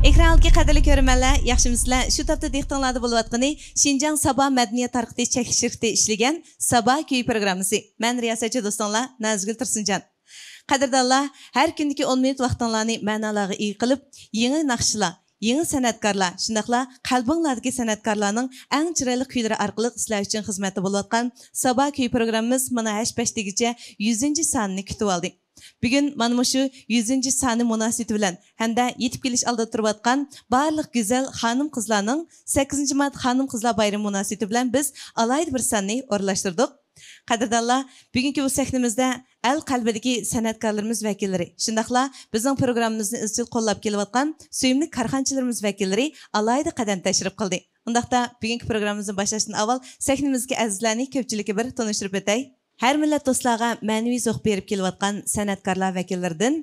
Ekrandagi qadrli ko'rmanlar, yaxshimisizlar? Shu topda dehqonlarda bo'layotgani Şinjan Sabah Madaniyat tarqitish chekish shirkati ishlagan Sabah kuy programmasi. Men riyosatchi do'stlar Nazgul Tursunjon. Qadrdonlar, har kundagi 10 minut vaqtinglarni ma'nolarga ega qilib, yangi naqshlar, yangi san'atkorlar, shundaqla qalbinglardagi san'atkorlarning eng chiroyli kuylari orqali sizlar uchun xizmatda bo'layotgan Sabah kuy programmamiz mana 8-gacha 100-sonini kutib oldi. Bugün mana shu 100-soni munosabati bilan hamda yetib kelish oldida turayotgan barliq go'zal xonim-qizlarning 8-mart xonim-qizlar bayrami munosabati bilan biz alayda bir sonni o'rlashtirdik. Qadrdonlar, bugungi bu sahnamizda el qalbidagi san'atkorlarimiz vakillari, shundaqla bizning programmamizni izchil qo'llab kelayotgan suyimli korxonchilarimiz vakillari alayda qadam tashrif qildi. Undaqda bugungi programmamizni boshlashdan avval sahnamizga azizlarni ko'pchilikka bir tanishtirib o'tay. Her millat do'stlarga ma'naviy zo'q berib kelayotgan san'atkorlar vakillaridan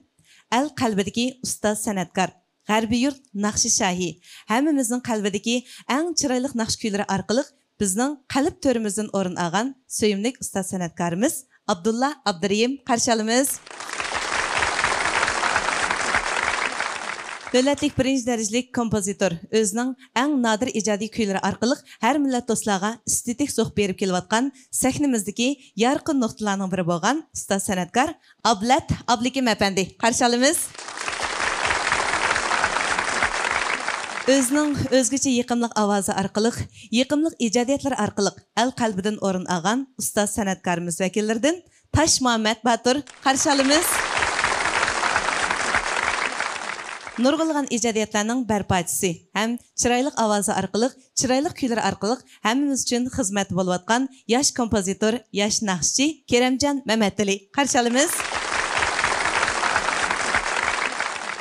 el qalbidagi ustoz san'atkor, g'arbiy yurt naqshi shohi, hammamizning qalbidagi eng chiroyli naqsh kuylari orqali bizning qalb to'rimizdan o'rin olgan suyimli ustoz san'atkorimiz Abdulla Abdurayim qarshi olamiz. Davlatlik birinchi darajalik kompozitor o'zining eng nodir ijodiy kuylari orqali har millat do'stlarga estetik zo'q berib kelayotgan sahnamizdagi yorqin nuqtalarning biri bo'lgan ustoz san'atkor Ablat Ablikim apandi qarshi olamiz. O'zining o'zgacha yiqimliq ovozi orqali, yiqimliq ijodiyatlar orqali el qalbidan o'rin olgan ustoz san'atkorimiz vakillaridan Tosh Muhammad Batur qarshi olamiz. Nurg'ulg'an ijodiyatlarning barpochisi ham chiroyli ovozi orqali, chiroyli kuylar orqali hammamiz uchun xizmat bo'layotgan yosh kompozitor, yosh naqshchi Keramjon Mamatali qarshi olamiz.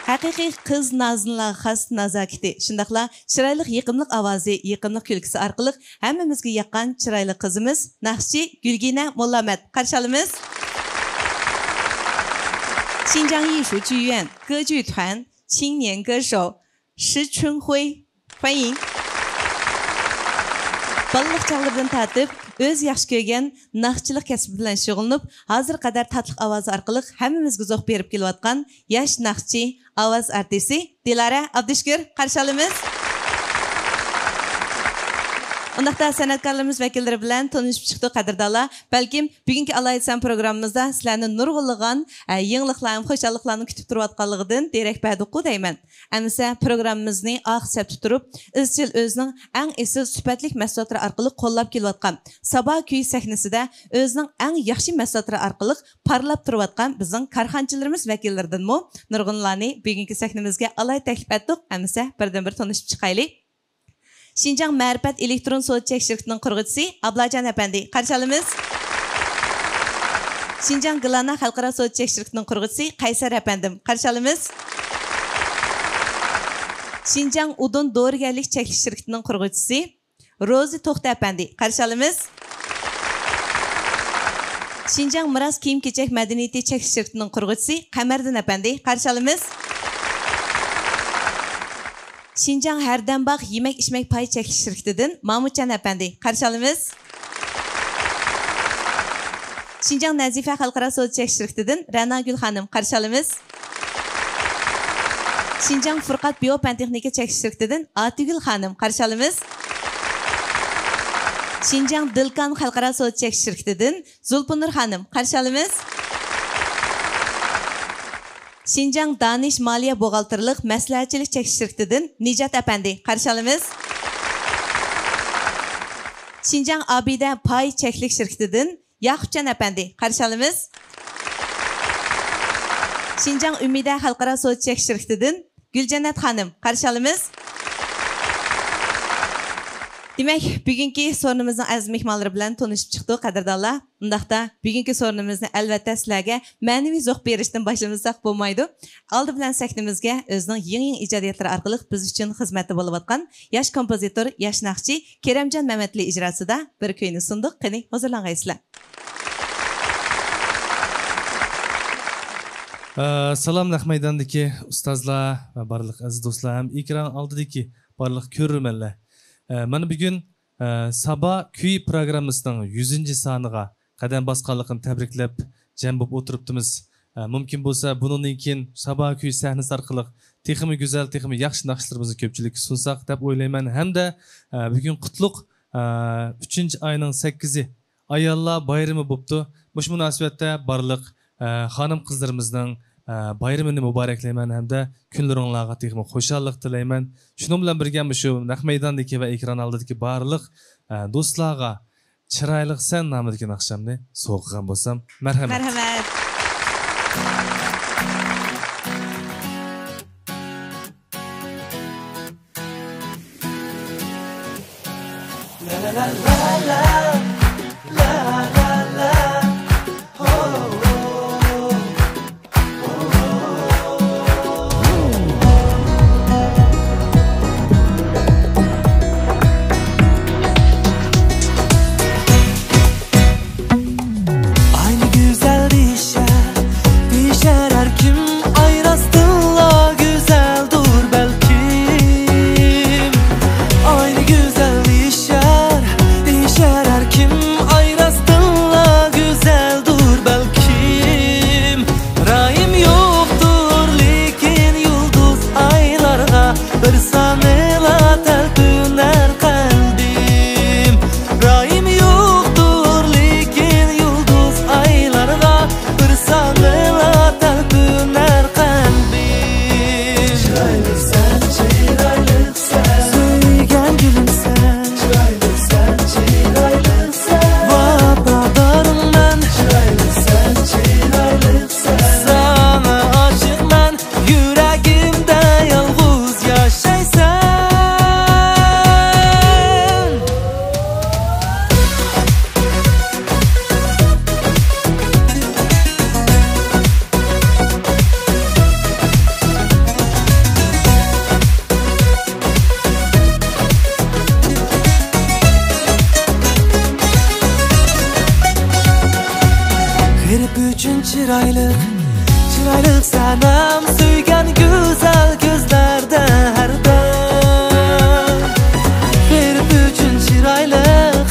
Haqiqiy qiz nazllar xos nazokati, shundaqla chiroyli yiqimli ovozi, yiqimli kulgisi orqali hammamizga yoqqan chiroyli qizimiz naqshchi Gulgina Mollamat qarshi olamiz. 新疆艺术剧院歌剧团 青年歌手石春辉，欢迎。Balıq çağlardan tatib, öz yaxşı ko'rgan naqshchilik kasbi bilan shug'ullanib, hozir qadar tatliq ovoz orqali hammamizga zo'q berib kelayotgan yosh naqshchi, ovoz artisti Dilara Abdushkur qarshi olamiz. Undaqda san'atkorlarimiz vakillari bilan tanishib chiqdik qadrdonlar. Balkim bugungi alaysan programmamizda sizlarni nurg'ulg'an yangiliklarni, xo'shalliklarni kutib turayotganligidan derak berdik deyman. Amsa programmamizni oxirlab turib, izchil o'zining eng esil sifatli mahsulotlari orqali qo'llab kelayotgan Sabah kuy sahnasida o'zining eng yaxshi mahsulotlari orqali parlab turayotgan bizning korxonchilarimiz vakillaridanmi nurg'unlarni bugungi sahnamizga alayda taklif etdik. Amsa birdan bir tanishib chiqaylik. Şinjan Ma'rifat elektron so'z chekish shirkatining qurg'uvchisi Ablajon apandi qarshi olamiz. Şinjan Glana xalqaro so'z chekish shirkatining qurg'uvchisi Qaysar apandim qarshi olamiz. Şinjan Udun dorigarlik chekish shirkatining qurg'uvchisi Rozi To'xta apandi qarshi olamiz. Şinjan Miros kiyim-kechak madaniyati chekish shirkatining qurg'uvchisi Qamardin apandi qarshi olamiz. Şinjan Herdambaq yemek-içmek pay chekish shirkatidan Mahmudjon apandi qarshi olamiz. Şinjan Nazifa xalqaro so'z chekish shirkatidan Ranagul xonim qarshi olamiz. Şinjan Furqat biopantexnika chekish shirkatidan Atigul xonim qarshi olamiz. Şinjan Dilkan xalqaro so'z chekish shirkatidan Zulpunur xonim qarshi olamiz. Şinjan Danish Maliya buğaltırlıq məsləhətçilik çəkiş şirketidən Nicat apandi qarşı olamiz. Şinjan Abida pay çəklik şirketidən Yaqubcan apandi qarşı olamiz. Şinjan Ümida xalqaro so'z chekish shirkatidan Guljanat xonim qarshi olamiz. Demak, bugungi sorunimizning aziz mehmonlari bilan tanishib chiqdik qadrdonlar. Undaqda bugungi sorunimizni albatta sizlarga ma'naviy zo'q berishdan boshlamasak bo'lmaydi. Oldi bilan sahnamizga o'zining yangi ijodiyatlari orqali biz uchun xizmatda bo'layotgan yosh kompozitor, yosh naqshchi Keramjon Mamatli ijrosida bir kuyni sundik. Qani hozirlangaysizlar. Salam naq maydondagi ustozlar va barliq aziz do'stlar ham ekran oldidagi barliq ko'rurmanlar. Mana bugun Sabah kuy programmasining 100-soniga qadam bosganligini tabriklab jam bo'lib o'tiribdimiz. Mumkin bo'lsa bundan keyin Sabah kuy sahnasi orqali texmi go'zal, texmi yaxshi naqshlarimizni ko'pchilikka sunsak deb o'ylayman. Hamda bugun qutlug 3-oyning 8-i ayollar bayrami bo'pti. Mush munosabatda barliq xonim qizlarimizning bayramini muboraklayman hamda kunlaringizga texmi xo'shallik tilayman. Shuning bilan birga shu naq maydondagi va ekran oldidagi barliq do'stlarga chiroyli sen nomidagi naqshamni so'qgan bo'lsam, marhamat. Marhamat. La la la la la la Çıraylık sanam söygen güzel gözlerde her dam. Verip üçün çıraylık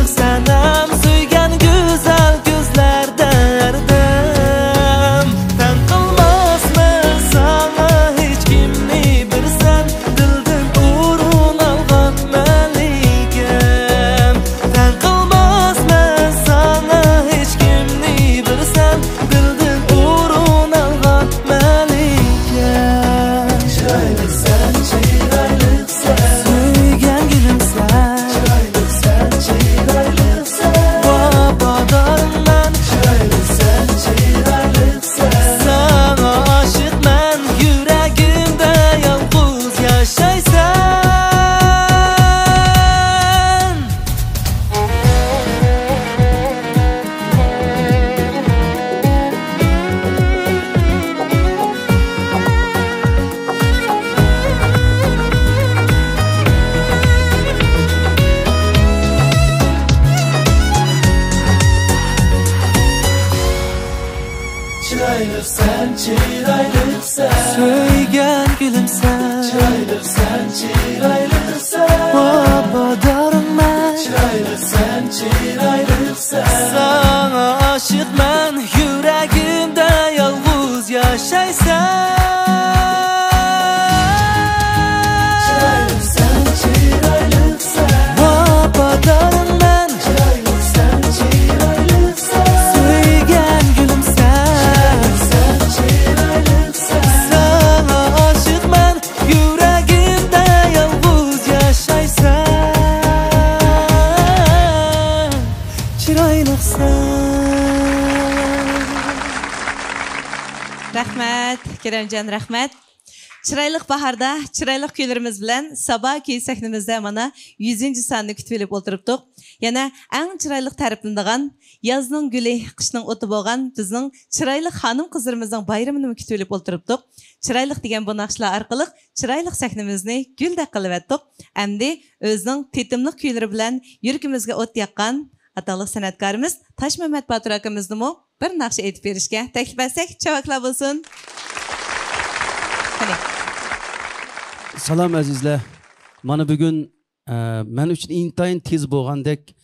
sanam söygen güzel gözlerde her dam. Ben kılmaz mı sana hiç kimni bilsen, dilden uğrun algan melikem. Ben kılmaz mı sana hiç kimni bilsen, dilden uğrun algan melikem. Çıraylık sen, çıraylık sen, söygen gülüm sen. Çıraylık sen, çıraylık sen, babadarım ben. Çıraylık sen, çıraylık sen, sana aşık ben. Yüreğimde yalnız yaşaysan. Çıraylık sen, çıraylık sen, söygen gülüm sen. Çıraylık sen, çıraylık sen, babadarım ben. Çıraylık sen, çıraylık sen, sana aşık ben. Yüreğimde yalnız yaşaysan. Çıraylık sen, çıraylık sen, babadarım ben. Çıraylık sen, çıraylık sen, söygen gülüm sen. Çıraylık sen, sana aşık ben. Yüreğimde yalnız yaşaysan. Çıraylık sen. Rahmat, Keremcan rahmat. Çıraylık baharda, çıraylık kuylarımız bilen sabah köy sahnimizde mana 100. sanını kütüp elip oturuptuk. Yana en çıraylık tariflandigan, yazning gülü, qishning o'ti bo'lgan bizning çıraylık hanım qizlarimizning bayramini kütüp elip oturuptuk. Çıraylık degan bu naqshlar orqali çıraylık sahnimizni guldek qilib etdik. Endi o'zining tetimliq kuylari bilan yuragimizga o't yoqqan ataliq san'atkorimiz Tash Mamat Botir akamizni bir naqsha aytib berishga taklif etsak, chavaklar bo'lsin. Salam azizlar. Mana bugun men uchun intayin tez bo'lgandek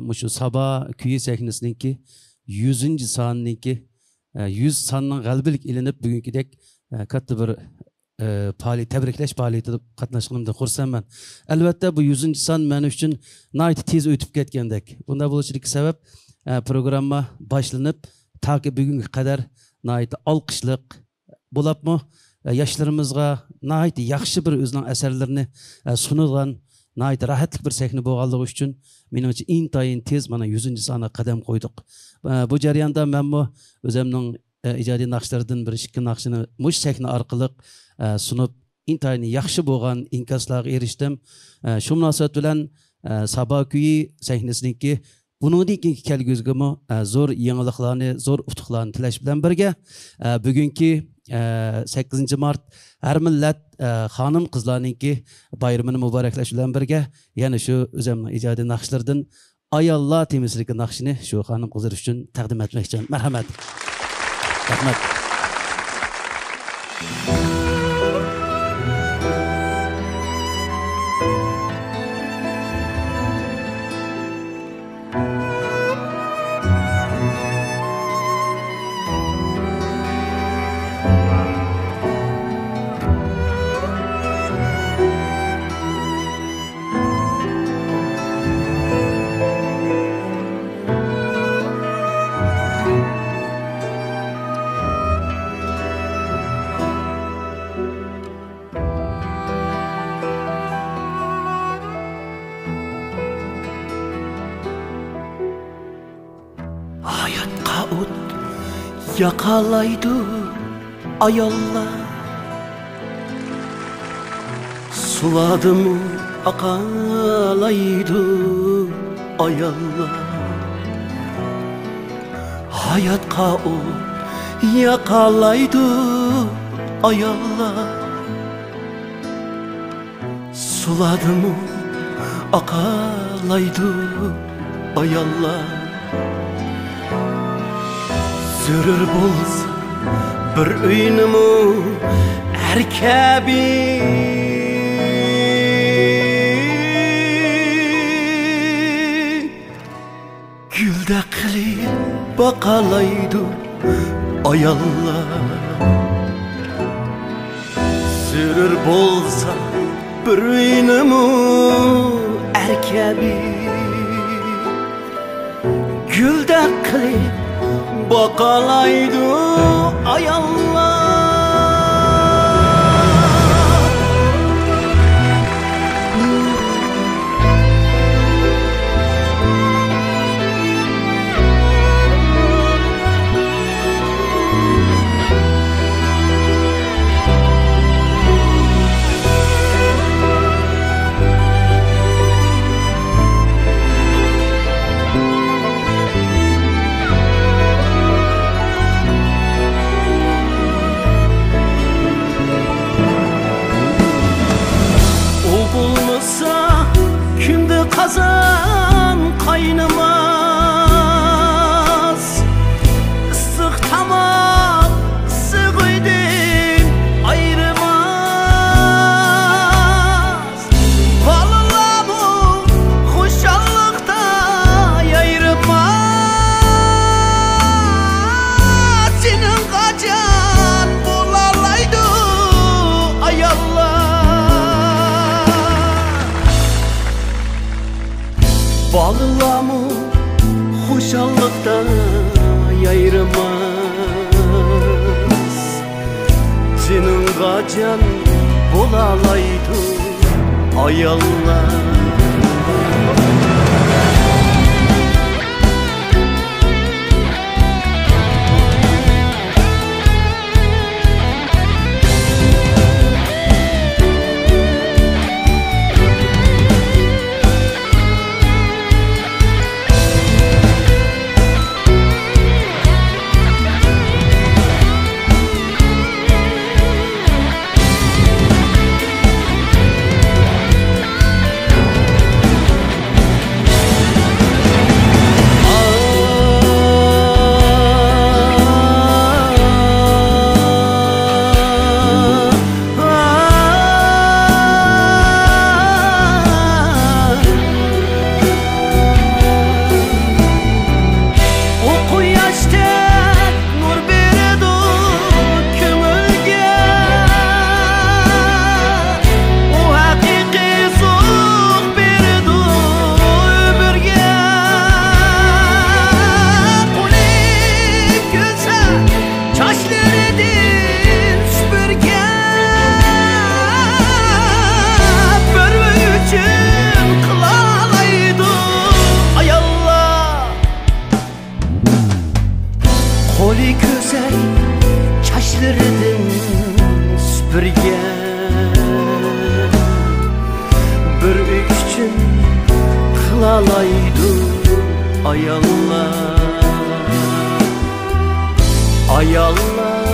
mushu Sabah kuyi sahnasiningki 100. sonninki 100 sonning g'albilik ilinib bugünkidek katta bir tebriklash faoliyatida qatnashganimdan xursandman. Albatta bu 100. son men uchun nihoyat tez o'tib ketgandek. Bunda bo'lishlik sabab programma boshlanib toki bugunga qadar nihoyat olqishliq bo'libmi, yoshlarimizga nihoyat yaxshi bir o'zining asarlarini sunilgan nihoyat rahatlik bir sahna bo'lganligi uchun menimcha intayin tez mana 100. songa qadam qo'ydik. Bu jarayonda menmi o'zimning ijodiy naqshlardan bir ikki naqshini mush sahna orqali sunib intayin yaxshi bo'lgan inkaslarga erishdim. Shu munosabat bilan Sabo kuyi sahnasiniki buningdan keyingi kelguzgimi zo'r yangiliklarni, zo'r utuqlarni tilash bilan birga bugungi 8 mart har millat xonim qizlarningki bayramini muboraklash bilan birga yana shu o'zimning ijodiy naqshlardan ayollar temasidagi naqshini shu xonim qizlar uchun taqdim etmoqchiman. Marhamat. Rahmat. Yakalaydı ayollar, suladı mı akalaydı ayollar. Hayatqa o yakalaydı ayollar, suladı mı akalaydı ayollar. Sürür bolsa bir öynümü erkebi, gülde qilib baqalaydı ayollar. Sürür bolsa bir öynümü erkebi, gülde qilib baqalaydı ayollar. Kazan kaynamaz, ıslık tamam sıgıydın ayrılmaz. Vallahi hoşallıkta yayrılmaz. Senin kaçan bulalaydı ayollar. Bağlamı hoşallıkta yayrılmaz. Senin kaçan bulalaydı ayollar. bulalaydı ayallar. Ayallar,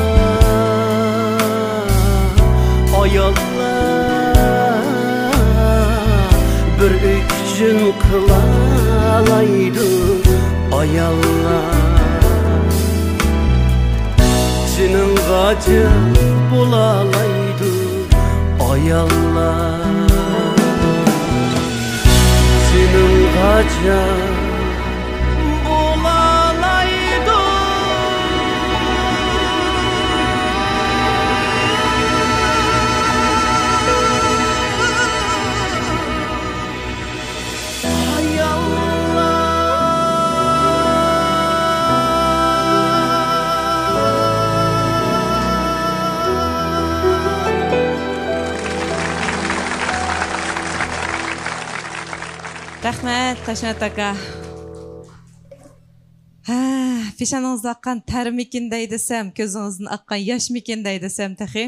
ayallar, bir üçün kılalaydı ayallar. Senin gacı bulalaydı ayallar. Senin gacı bulalaydı. Rahmat, Tashmat aka. Peshonangizda aqqan tarmikinday desam, ko'zingizdan aqqan yoshmikinday desam tahi.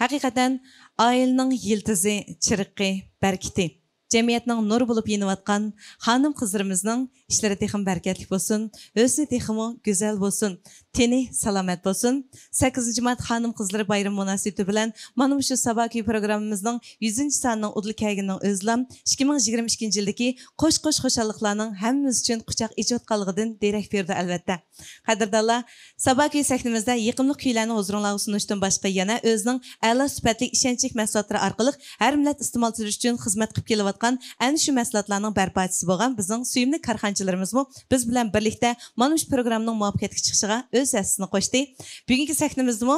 Haqiqatan oilaning yiltizi, chiriqi, barkiti. Cemiyetning nur bulup yenivatkan hanım kızlarımızın işleri texim berketlik bolsun, özü teximi güzel bolsun, teni salamet bolsun. 8. Mart hanım kızları bayram münasebeti bilen mana şu sabahki programımızın 100. sanının udlu kaygining özlam 2022 yildagi qo'sh xo'shalliqlarning hammamiz uchun quchoq ijodqanligidan derak berdi albatta. Qadrdonlar, sabahki sahnimizda yiqimli kuylarni huzuringizga sunishdan boshqa yana o'zining a'lo sifatli ishonchli mahsulotlari orqali har millat iste'mol qilish uchun xizmat qilib kelayotgan ana shu mahsulotlarning barpochisi bo'lgan bizning suyimli korxonchilarimizmi biz bilan birlikda mana shu programmaning muvaffaqiyatga chiqishiga o'z hissasini qo'shdi. Bugungi sahnimizdami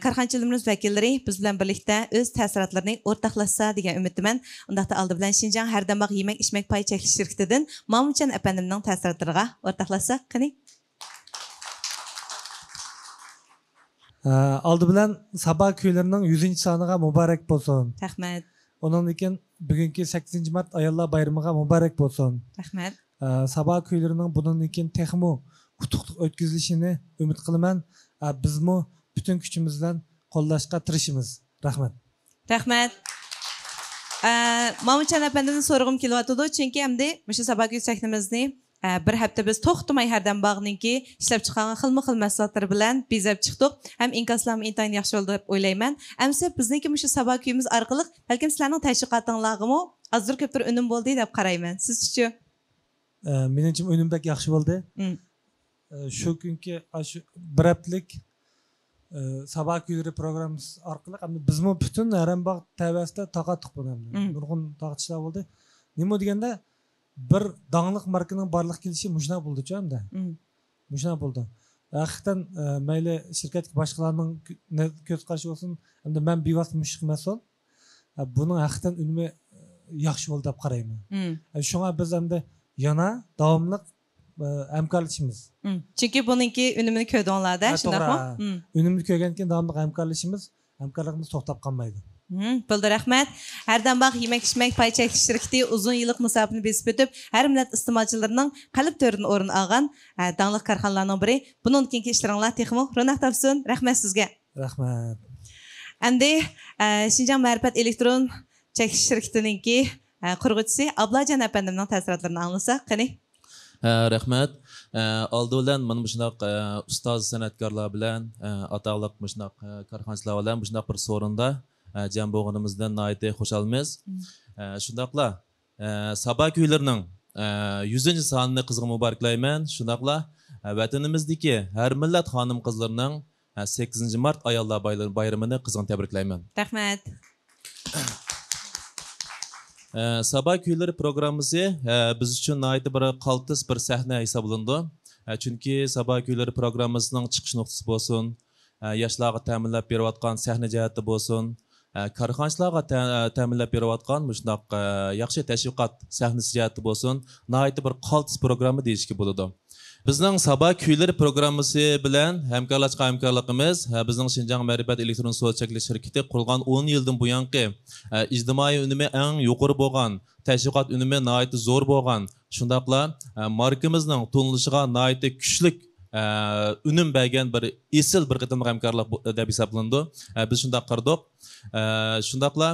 korxonchilarimiz vakillari biz bilan birlikda o'z ta'sirotlarini o'rtoqlashsa degan umiddaman. Undaqda oldi bilan Shinjang Hardambaq yemak ichmak pay cheklanish shirkatidan Mamunjon apandimning ta'sirotlariga o'rtoqlashsak qani. Aldı bilen sabah köylerinin 100. sanıga mübarek bolsun. Rahmat. Onun için bugünkü 8. Mart ayollar bayramıga mübarek bolsun. Rahmat. Sabah köylerinin bunun için texmu kutukluk ötküzülüşünü ümit kılıman. Biz mu bütün gücümüzle kollaşqa tirişimiz. Rahmat. Rahmat. Mamunjon apandimni so'rag'im kelyapti, chunki hamda o'sha sabah köy sahnimizni bir hafta biz to'xtamay Hardambaqninki ishlab chiqqan xilma-xil mahsulotlar bilan bezab chiqdik. Ham inkoslarimiz intayin yaxshi bo'ldi deb o'ylayman. Amsa bizniki shu sabah kuyimiz orqali balkim sizlarning tashviqotinglarga azur ko'p bir unum bo'ldi deb qarayman. Siz-chi? Menimcha unumdek yaxshi bo'ldi. Shu kunki bir haftalik sabah kuyleri programımız orqali bizmi bütün Hardambaq tavasida taqatdiq bo'ldi. Nurg'un taqatishlar bo'ldi. Nima deganda bir dağınlık markanın barlıq kelişi müşna buldu canım. Müşna buldu. Hakikaten meyle şirket başkalarının göz karşı olsun hem de ben bir vasıf müşrik mesol. Bunun hakikaten ünümü yaxşı oldu hep karayım. Şuna biz hem de yana davamlıq emkarlışımız. Çünkü bununki ünümünü köyde onlarda. Ünümünü köygenken davamlıq emkarlığımız toxtab kalmaydı. Bildi, rahmat. Hardambaq yemak ichmak pay cheklanish shirkati uzun yillik musofirni besib o'tib, har millat iste'molchilarining qalb to'ridan o'rin olgan dangli korxonalarning biri. Bundan keyingi ishlaringlar texmo ro'naq topsin. Rahmat sizga. Rahmat. Endi Shinjang Ma'rifat elektron cheklash shirkatininki qurg'uvchisi Ablajon apandimning ta'sirotlarini anglasak, qani. Rahmat. Oldi bilan mana shunaq ustoz san'atkorlar bilan ataqliq shunaq korxonchilar bilan shunaq bir so'rinda jam bo'lganimizdan nihoyatda xursandmiz. Shundaqla sabah kuylarining 100. sonini qizg'in muboraklayman. Shundaqla vatanimizdagi har millat xonim qizlarining 8. Mart ayollar bayramini qizg'in tabriklayman. Rahmat. Sabah kuyları programımızı biz için nihoyatda bir qaltis bir sahna hisoblanadi. Chunki sabah kuyları programımızning chiqish nuqtasi bo'lsin, yoshlarga ta'minlab berayotgan sahna jihati bo'lsin, korxonchilarga ta'minlab berayotgan shundoq yaxshi tashviqot sahnasi jihati bo'lsin, nihoyatda bir qaltis programma deyishga bo'ladi. Bizning sabah kuyları programmasi bilan hamkorligimiz bizning Shinjang Ma'rifat elektron so'z cheklash shirkati qurilgan 10 yildan buyangi ijtimoiy unumi eng yuqori bo'lgan, tashviqot unumi nihoyatda zo'r bo'lgan, shundaqla markamizning to'nilishiga nihoyatda kuchli unum bergan bir esil bir qitimli hamkorlik deb hisoblanadi. Biz shundaq qildik. Shundaqla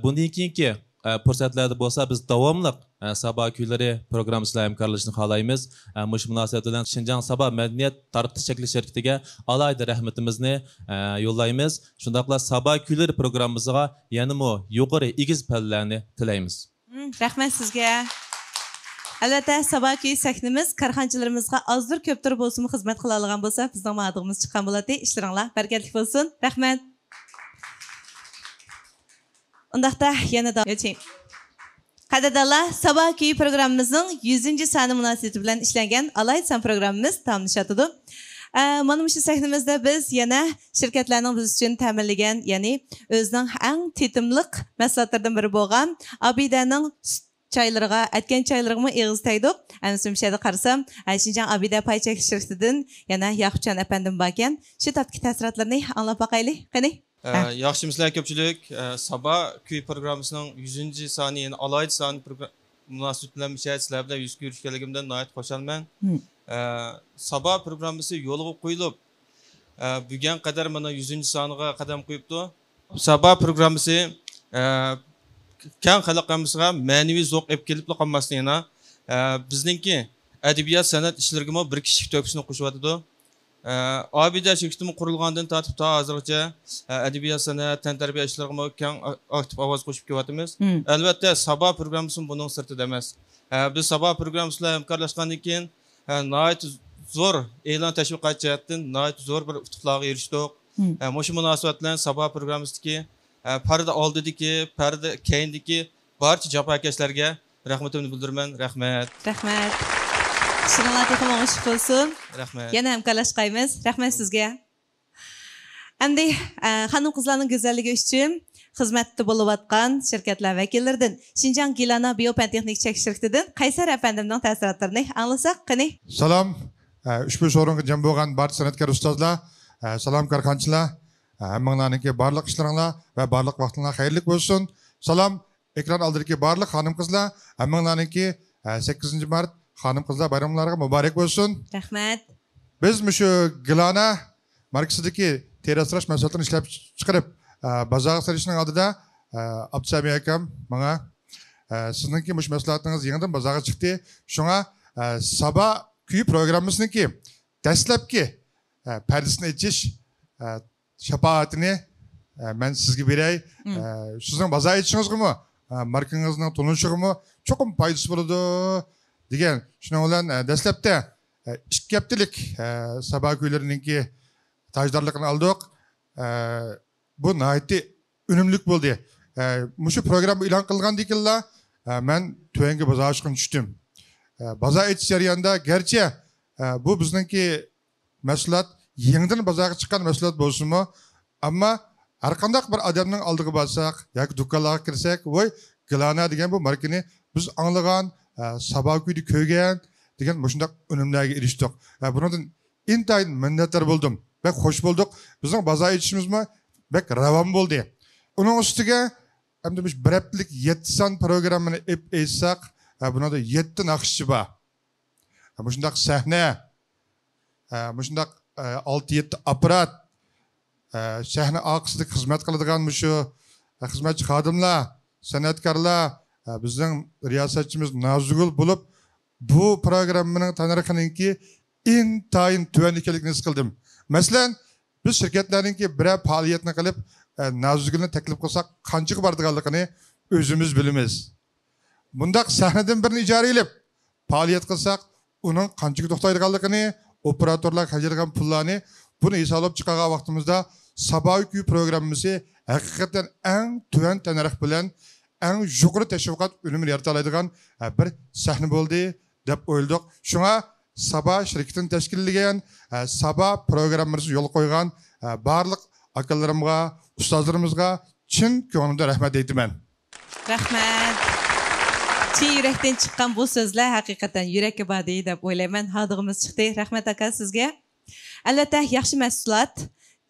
bundan keyingi fursatlarda bo'lsa biz davomli Sabah Kuyları programımızla hemkarlaşını xalaymiz. Muş münasebet bilan Şinjan Sabah Madaniyat Tarqitish Shakli şirketiga alayda rahmatimizni yollaymiz. Shundaqla Sabah Kuyları programımızga yanımı yuqori egiz pallalarni tilaymiz. Rahmat sizga. Albatta Sabah Kuyi sahnimiz korxonchilarimizga ozdir ko'pdir bo'lsin xizmat qila olgan bo'lsa, bizning madig'imiz chiqqan bo'ladi. Ishlaringlar barakatli bo'lsin. Rahmat. Undaqda yana davom etaylik. Qadrdonlar, Sabah Kuyi programmamizning 100. soni munosabati bilan ishlangan Alayt san programmamiz tamomlashadi. Mana shu sahnimizda biz yana shirkatlarning biz uchun ta'minlagan, ya'ni o'zining eng tetimliq mahsulotlardan biri bo'lgan Abidaning çaylarga, etken çaylarga mı ağız taydık. Anısım şeyde qarasam, Şinjan Abida Payçak şirketinden yana Yaqubcan efendim bakan. Şu tatki təsiratlarını anlap bakaylı. Qani? Yaxşımızlar köpçülük. Sabah Kuyi programımızın 100. sani, yani alaydı sani münasebet bilan sizlar bilan yüz görüşkenligimden nəhayət xoşalman. Sabah programımızı yolga qoyulub, bugün kadar mana 100. saniga qadam qo'yibdi. Sabah programımızı keng xalqimizga ma'naviy zo'q olib kelib qolmasdan yana bizningki adabiyot san'at ishlariga bir kishilik to'pishni qo'shyotdi. Abida shirkatimiz qurilgandan tortib to hozirgacha adabiyot san'at tantarbiya ishlariga keng aktiv ovoz qo'shib kelyapmiz. Albatta Sabah programmasi buning sirtida emas. Biz Sabah programmasi bilan hamkorlashgandan keyin nihoyat zo'r e'lon tashviqot jihatdan nihoyat zo'r bir yutuqlarga erishdik. Shu munosabat bilan Sabah programmasidagi parda oldidagi, parda keyindagi barcha jafokashlarga rahmatimni bildiraman. Rahmat. Rahmat. Şunlar texim oğuş olsun. Rahmat. Yana hamkorlashqaymiz. Rahmat sizga. Endi hanım qizlarning go'zalligi uchun xizmatda bo'lib atgan shirkatlar vakillaridan Şinjan Gilana Biopentexnik Chekish shirkatidan Qaysar efendimning ta'sirotlarini anglasak, qani? Salam. Ushbu so'ringa jam bo'lgan barcha san'atkor ustozlar, salam korxonchilar. Hammanglarningki barliq ishlaringlar va barliq vaqtinglar xayrli bo'lsin. Salam ekran oldidagi barliq xonim qizlar, hammanglarningki 8 mart xonim qizlar bayramlariga muborak bo'lsin. Rahmat. Biz shu Gilana markasidagi terasrash mahsulotlarini ishlab chiqarib bozorga solishning oldida Abdusami akam menga sizningki mush mahsulotingiz yangidan bozorga chiqdi. Shunga Sabah Kuyi programmasininki dastlabki pardasini ichish şapaatini ben sizge berey. Sizin bazar etişinizge mi? Markanızın tanınışıge mi? Çok faydası buludu. Degen, şuna olan dastlabda ikki haftalık Sabah Kuylarininki tajdarlıqını aldık. Bu nəhayət önümlük bo'ldi. Şu program e'lon qilgandikilla men to'yinga bozor chiqib tushdim. Bozor etish jarayonida garchi bu bizningki mahsulot yangidan bozorga chiqqan mahsulot bo'lsinmi, ammo har qanday bir odamning oldiga borsak yoki do'konlarga kirsak, voy Gilana degan bu markani biz anglagan, Sabah Kuyida ko'rgan degan shunday unumlarga erishdik. Bundan intayin minnatdor bo'ldim. Bak xo'sh bo'ldik. Bizning bozor etishimizmi bak ravon bo'ldi. Uning ustiga hamda bir haftalik 7 son programmani aytsak, bunda 7 naqshchi bor. Shunday sahna, shunday 6-7 aparat, sahna orqasida xizmat qiladigan shu xizmatchi xodimlar, san'atkorlar, bizning riyosatchimiz Nazigul bo'lib, bu programmaning tanarxininki intayin tuvan ekanligini his qildim. Masalan, biz shirkatlarningki bir faoliyatni qilib, Nazigulni taklif qilsak, qanchaga boradiganligini o'zimiz bilamiz. Bundaq sahnadan birini ijara qilib, faoliyat qilsak, uning qanchaga to'xtaydiganligini, operatorlar hajirgan pullarni buni hisoblab chiqargan vaqtimizda Sabah Kuyi programmasi haqiqatan eng tuvan tanarx bilan eng yuqori tashviqot unumini yarata oladigan bir sahna bo'ldi deb o'yladik. Shunga Sabah shirkatini tashkillagan, Sabah programmasi yo'l qo'ygan barliq akalarimga, ustozlarimizga chin ko'nglimdan rahmat aytaman. Rahmat. Çiğ yürekten çıkan bu sözler hakikaten yürek ibadeti deb o'ylayman. Hadig'imiz chiqdi. Rahmat aka sizga. Albatta yaxshi mahsulot,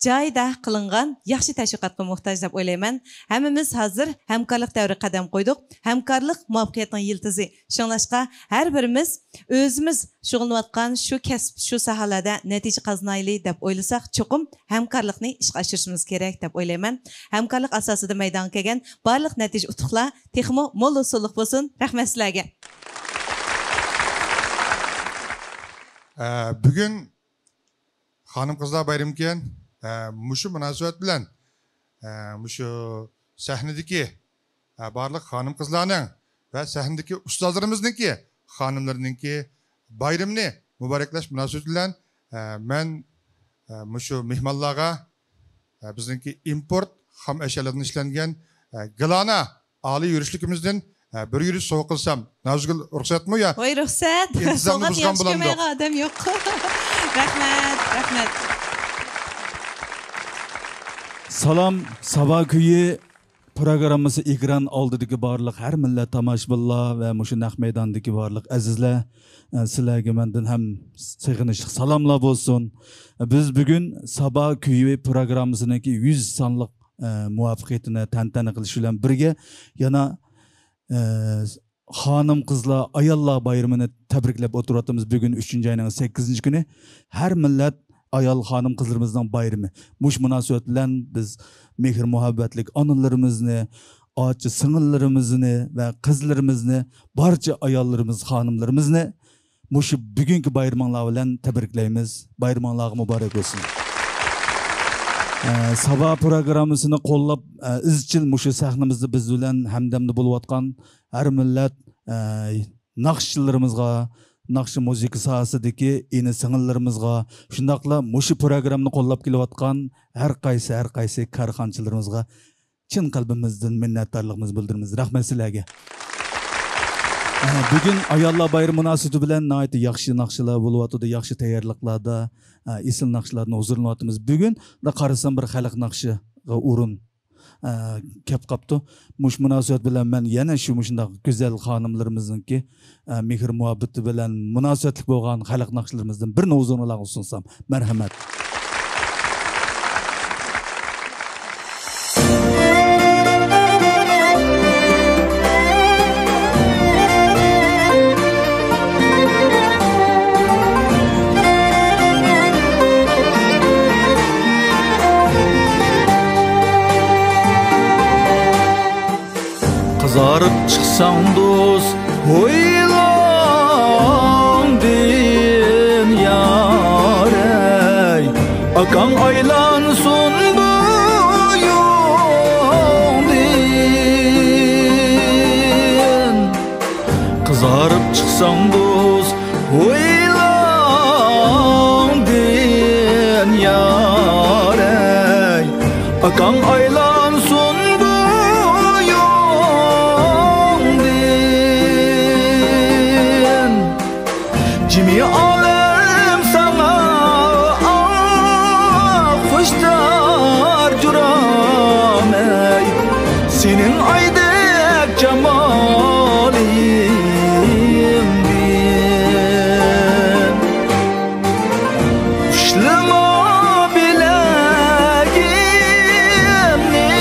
joyida qilingan yaxshi tashviqotga muhtoj deb o'ylayman. Hammamiz hozir hamkorlik davri qadam qo'ydik. Hamkorlik muvaffaqiyatning yildizi. Shunlashqa har birimiz o'zimiz shug'ullanayotgan shu kasb, shu sohalarda natija qozonaylik deb o'ylasak, cho'qim hamkorlikni ishga oshirishimiz kerak deb o'ylayman. Hamkorlik asosida maydonga kelgan barliq natija utuqlar texmo mo'l usulliq bo'lsin. Rahmat sizlarga. Bugün hanım kızlar bayramken muşu münasebet bilen muşu sahnedeki barlık hanım kızlarının ve sahnedeki ustazlarımızdaki hanımlarınınki bayramını mübarekleş münasebet bilen ben muşu mihmallarga bizimki import ham eşyalardan işlengen gılana ali yürüyüşlükümüzden bir yürüyüş soğuk kılsam Nazgül ruhsat mı ya? Voy ruhsat. İntizamlı buzgan bulam yok. Adam yok. Rahmat. Salam Sabah Köyü programımızı ekran oldidagi barliq har millat tomoshabinlar va mushu naq maydondagi barliq azizlar sizlarga mendan ham sig'inishli salomlar bo'lsin. Biz bugun Sabah Köyü programmasining 100 sonliq muvaffaqiyatini tantana qilish bilan birga yana xonim qizlar ayollar bayramini tabriklab o'tiryapmiz. Bugun 3-oyning 8-kuni har millat ayol xonim qizlarimizning bayrami. Mush munosabat bilan biz mehr muhabbatlik onalarimizni, ochi singillarimizni va qizlarimizni, barcha ayollarimiz, xonimlarimizni mush bugungi bayramlar bilan tabriklaymiz. Bayramlar muborak bo'lsin. Sabah programmasini qo'llab izchil mush sahnamizda biz bilan hamdamda bo'layotgan har millat naqshchilarimizga, naqshi muzika sohasidagi ini sing'illarimizga, shundaqla mushu programmani qo'llab kelayotgan har qaysi korxonchilarimizga chin qalbimizdan minnatdorligimizni bildiramiz. Rahmat sizlarga. Bugün ayollar bayrami munosabati bilan nihoyat yaxshi naqshlar bo'lyapti, yaxshi tayyorliklarda esil naqshlarni huzurlayapmiz. Bugun da qarasam bir xalq naqshiga o'rin kep qapti. Mush munosabat bilan men yana shu shunday go'zal xonimlarimizningki mehr muhabbati bilan munosabatli bo'lgan xalq naqshlarimizdan birini huzurlarga sunsam. Marhamat. Kızarıp çıksam dost huylandın yarey, akan aylansın boyundin. Kızarıp çıksam dost huylandın yarey, akan aylansın Cimi alem sana kuşlar curamey, senin aydek cemalim bin. Kuşlama bilegim ne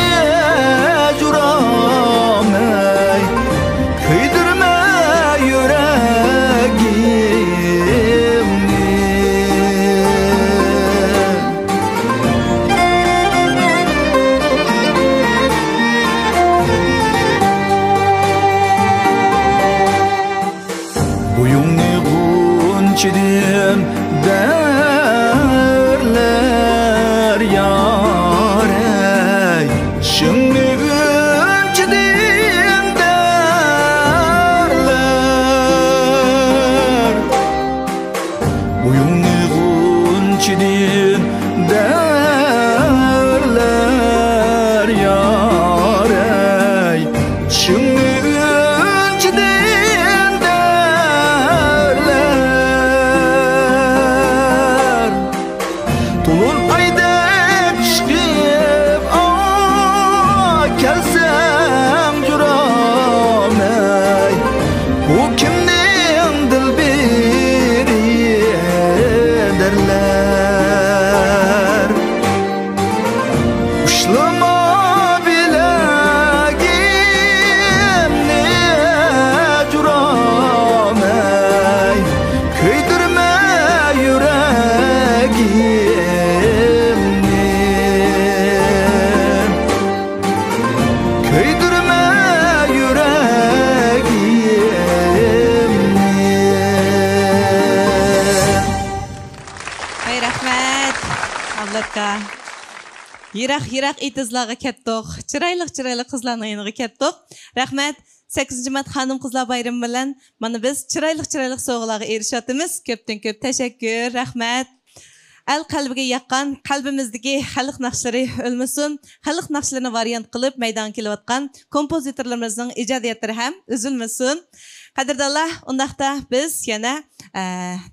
curamey, kıydırma yüreğim. Buyunni gunçidin derler yarey, şimdi gunçidin derler. Buyunni gunçidin derler yarey, şimdi gunçidin derler. Harika. Yirak itizlarga ketdik. Chiroyli qizlarning yoniga ketdik. Rahmat. 8 mart Xanım Qızlar bayrami bilan mana biz chiroyli sovg'alarga erishyapmiz. Ko'pdan ko'p tashakkur, rahmat. El qalbiga yaqqan, qalbimizdagi xalq naqshlari o'lmasin. Xalq naqshlarini variant qilib maydonga kelayotgan kompozitorlarimizning ijodiyatlari ham uzilmasin. Qadrdonlar, undaqda biz yana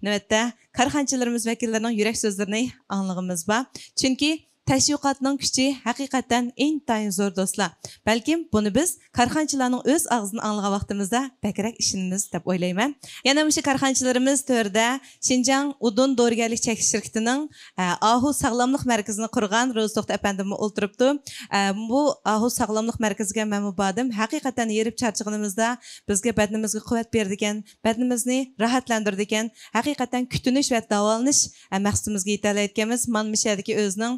navbatda korxonchilarimiz vakillarining yurak so'zlarini anglag'imiz bor. Chunki tashviqotning kuchi haqiqatan intayin zo'r do'stlar. Balkim buni biz korxonchilarning o'z og'zidan anglagan vaqtimizda bakrak ishimiz deb o'ylayman. Yana o'sha korxonchilarimiz to'rda Xinjiang Udun Dorigarlik chekish shirkatining Ahu sog'lomlik markazini qurgan Ro'zto'xta apandim o'ltiribdi. Bu Ahu sog'lomlik markaziga men mubodim haqiqatan yerib charchig'imizda bizga badnimizga quvvat berdi ekan, badnimizni rohatlantirdi ekan, haqiqatan kutinish va davolanish maqsadimizga yeta olganmiz. Mana bu yerdagi o'zining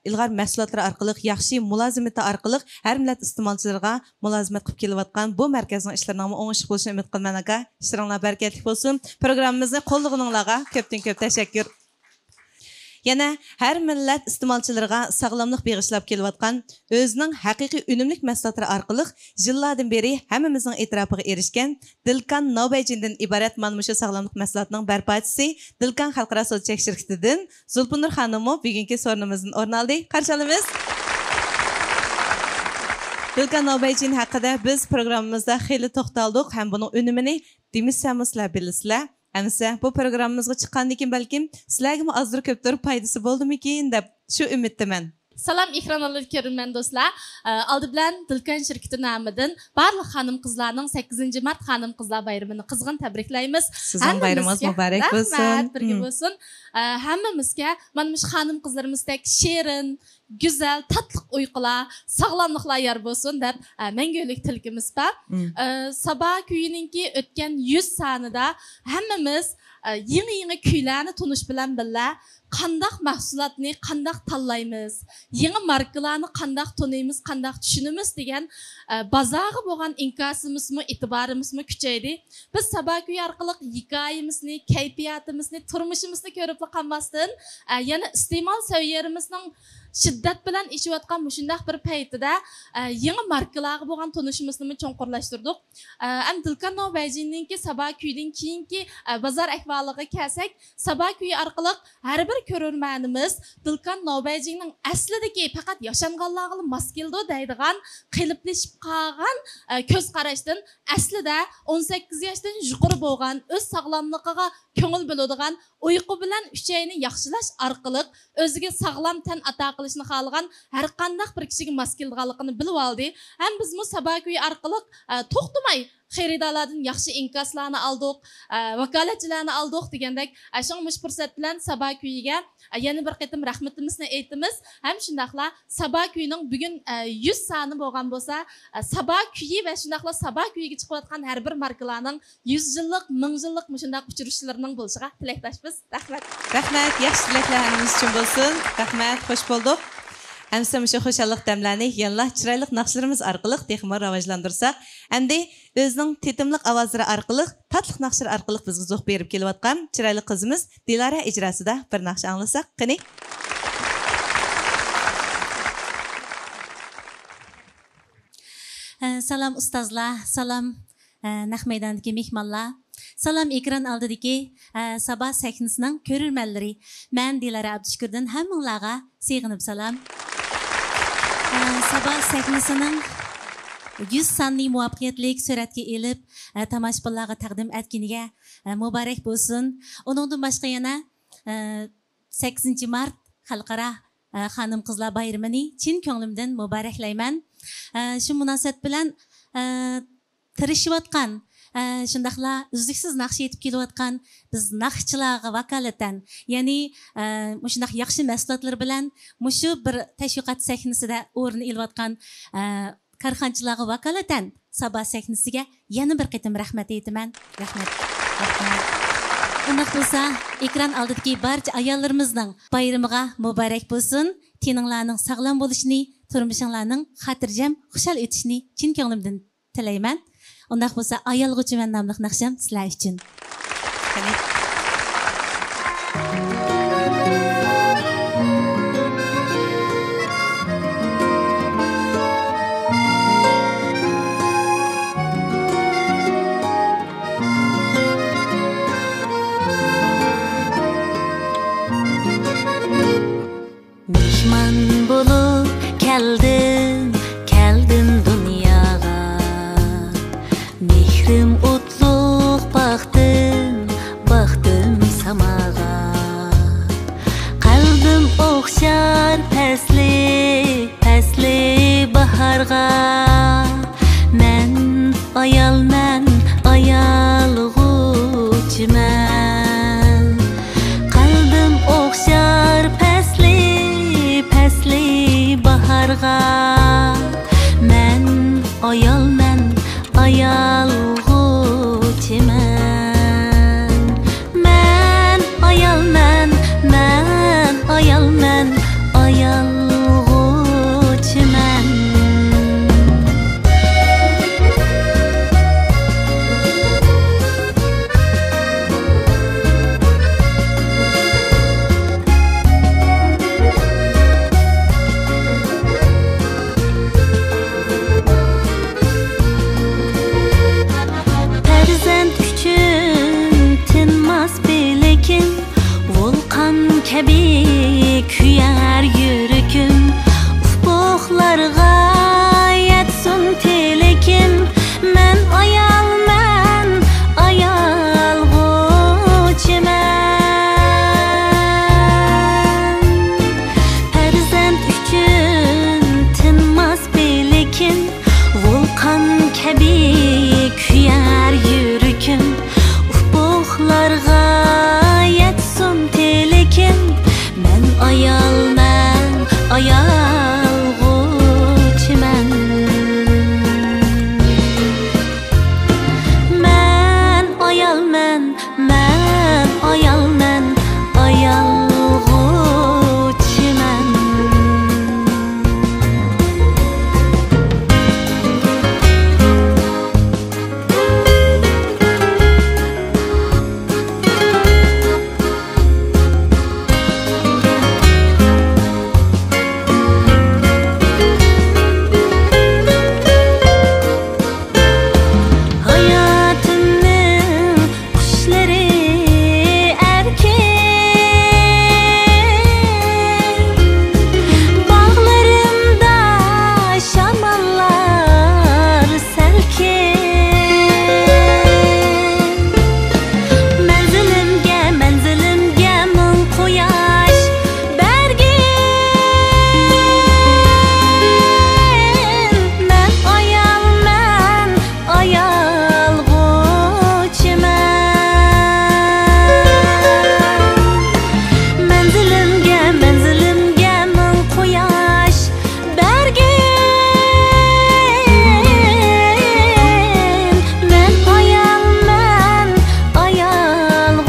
ilg'or mahsulotlar orqali yaxshi mulozimati orqali har millat iste'molchilarga mulozimat qilib kelayotgan bu markazning ishlarining o'ngishli bo'lishini umid qilaman aka. Ishlaringlar barakatli bo'lsin. Programmamizni qo'llag'ininglarga ko'pdan ko'p tashakkur. Yana har millat iste'molchilarga sog'lomlik beg'ishlab kelayotgan o'zining haqiqiy unumli mahsulotlari orqali yillardan beri hammamizning e'tirofiga erishgan Dilkan Nobejindan iborat mana shu sog'lomlik mahsulotining barpochisi Dilkan xalqaro so'zchilik shirkatidan Zulfinur xonimi bugungi so'rinimizdan o'rin oldi. Qarshi olamiz. Dilkan Nobejin haqida biz programmamizda xeyli to'xtaldik ham buning unumini demisizlar bilasizlar. Әмсе, bu programımızga çıqqandan keyin balkim sizlarga azdır köptür faydası boldimikin deb shu umiddaman. Salam ekranlarni ko'rman do'stlar. Oldi bilan Dilkan shirkati nomidan barliq xonim qizlarning 8 mart xonim qizlar bayramini qizg'in tabriklaymiz. Sizning bayramingiz muborak bo'lsin. Birga bo'lsin. Hammamizga mana shu xonim qizlarimizdek shirin, güzel, tatlı uykular, sağlamlıklar yer bolsun deb mengülik tilkimiz bor. Sabah kuyininki o'tgan 100 sanida hammamiz yangi kuylarni tunish bilan birga qandaq mahsulotni qandaq tanlaymiz, yangi markalarni qandaq tunaymiz, qandaq tushunamiz degan bozorga bo'lgan inkosimizni, e'tiborimizmi kuchaydi. Biz sabah kuyi orqali hikoyamizni, kayfiyatimizni, turmushimizni ko'rib qolmasdan, yana iste'mol saviyarimizning shiddat bilan ishlayotgan shundaq bir paytida yangi markalarga bo'lgan tunishimizni cho'nqurlashtirdik. Am Dilkan Nobejinninki sabah kuydan keyingi bozor ahvoliga kelsak, sabah kuyi orqali har bir ko'rurmanimiz Dilkan Nobejinning aslidagi faqat yashanganlarga mos keldi deydigan qiliplashib qolgan ko'z qarashdan aslida 18 yoshdan yuqori bo'lgan o'z sog'lomligiga ko'ngil bo'ladigan uyqu bilan uchayni yaxshilash orqali o'ziga sog'lom tan ato qilishni xohlagan har qanday bir kishiga mos kelganligini bilib oldi. Ham biz bu sabah kuyi orqali to'xtamay xaridorlardan yaxshi inkoslarni oldik, vakolatchilarni oldik degandek, shunga fursat bilan sabah kuyiga yana bir qatim rahmatimizni aytamiz. Ham shundaqla sabah kuyining bugun 100 soni bo'lgan bo'lsa, sabah kuyi va shundaqla sabah kuyiga chiqayotgan har bir markalarning 100 yillik, 1000 yillik shundaq uchrashuvlarining bo'lishiga tilakdoshmiz. Rahmat. Rahmat, yaxshi tilaklarimiz uchun bo'lsin. Rahmat, xush bo'ldik. Әмсе мүші қошалық дәмләні yanla чырайлық нақшыларымыз арқылық текімі раважландырсақ, әмде өзінің тетімлік авазыры арқылық, татлық нақшылар арқылық бізгі зоқ беріп келіп атқан чырайлық қызымыз Дилара icrasida bir нақшы аңлысақ, қыны? Salam ustazlar, salam naq maydondagi mehmonlar. Salam ekran oldidagi sabah sahnasining ko'rurmanlari. Men Dilara Abdushukurdan hammanglarga sig'inib salam. Sabah sahnasining 100 sonli muvaffaqiyatli suratga elib tomoshabinlarga taqdim etganiga muborak bo'lsin. Uningdan boshqa yana 8 mart xalqaro xonim qizlar bayramini chin ko'nglimdan muboraklayman. Shu munosabat bilan tirishayotgan shundaqla uzluksiz naqsh yetib kelayotgan biz naqshchilarga vakolatan, ya'ni shundaq yaxshi mahsulotlar bilan mushu bir tashviqot sahnasida o'rin olayotgan korxonchilarga vakolatan sabah sahnasiga yana bir qatim rahmat aytaman. Rahmat. Undaq bo'lsa, ekran oldidagi barcha ayollarimizning bayramiga muborak bo'lsin. Teninglarning sog'lom bo'lishini, turmushinglarning xotirjam, xushal o'tishini chin ko'nglimdan tilayman. Undaq bo'lsa, ayolg'uchiman nomli naqsham sizlar uchun. ayalğuçiman. Men ayalman, men ayalman, ayalğuçiman. Farzand uchun tinmas belekim, volqon kabi kuyar yurakim. Ufqlarga yetsin telekim, men ayalman, ayalğuçiman. Farzand uchun tinmas belekim, volqon kabi kuyar yurakim. Ufqlarga yetsin telekim, men ayalman, ayalğuçiman. Men ayalman, men ayalman, ayalğuçiman. Hayatımın kuşları erken, bağlarımda şamanlar selken. Menzilimge, menzilimge min quyosh bergin. Men ayalman, ayalğuçiman. Menzilimge, menzilimge min quyosh bergin. Men ayalman, ayalğuçiman.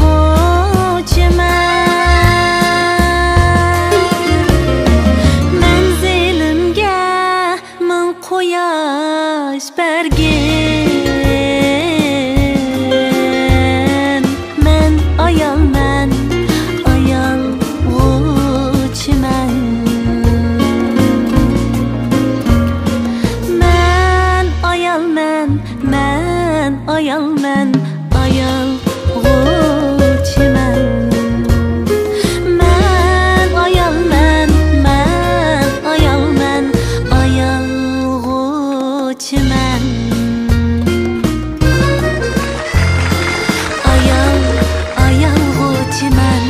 Menzilimge min quyosh bergin. Men ayalman, ayalğuçiman. Men ayalman, men ayalman, ayalğuçiman. Men ayalman, men ayalman, ayalğuçiman. Ayalğuçiman.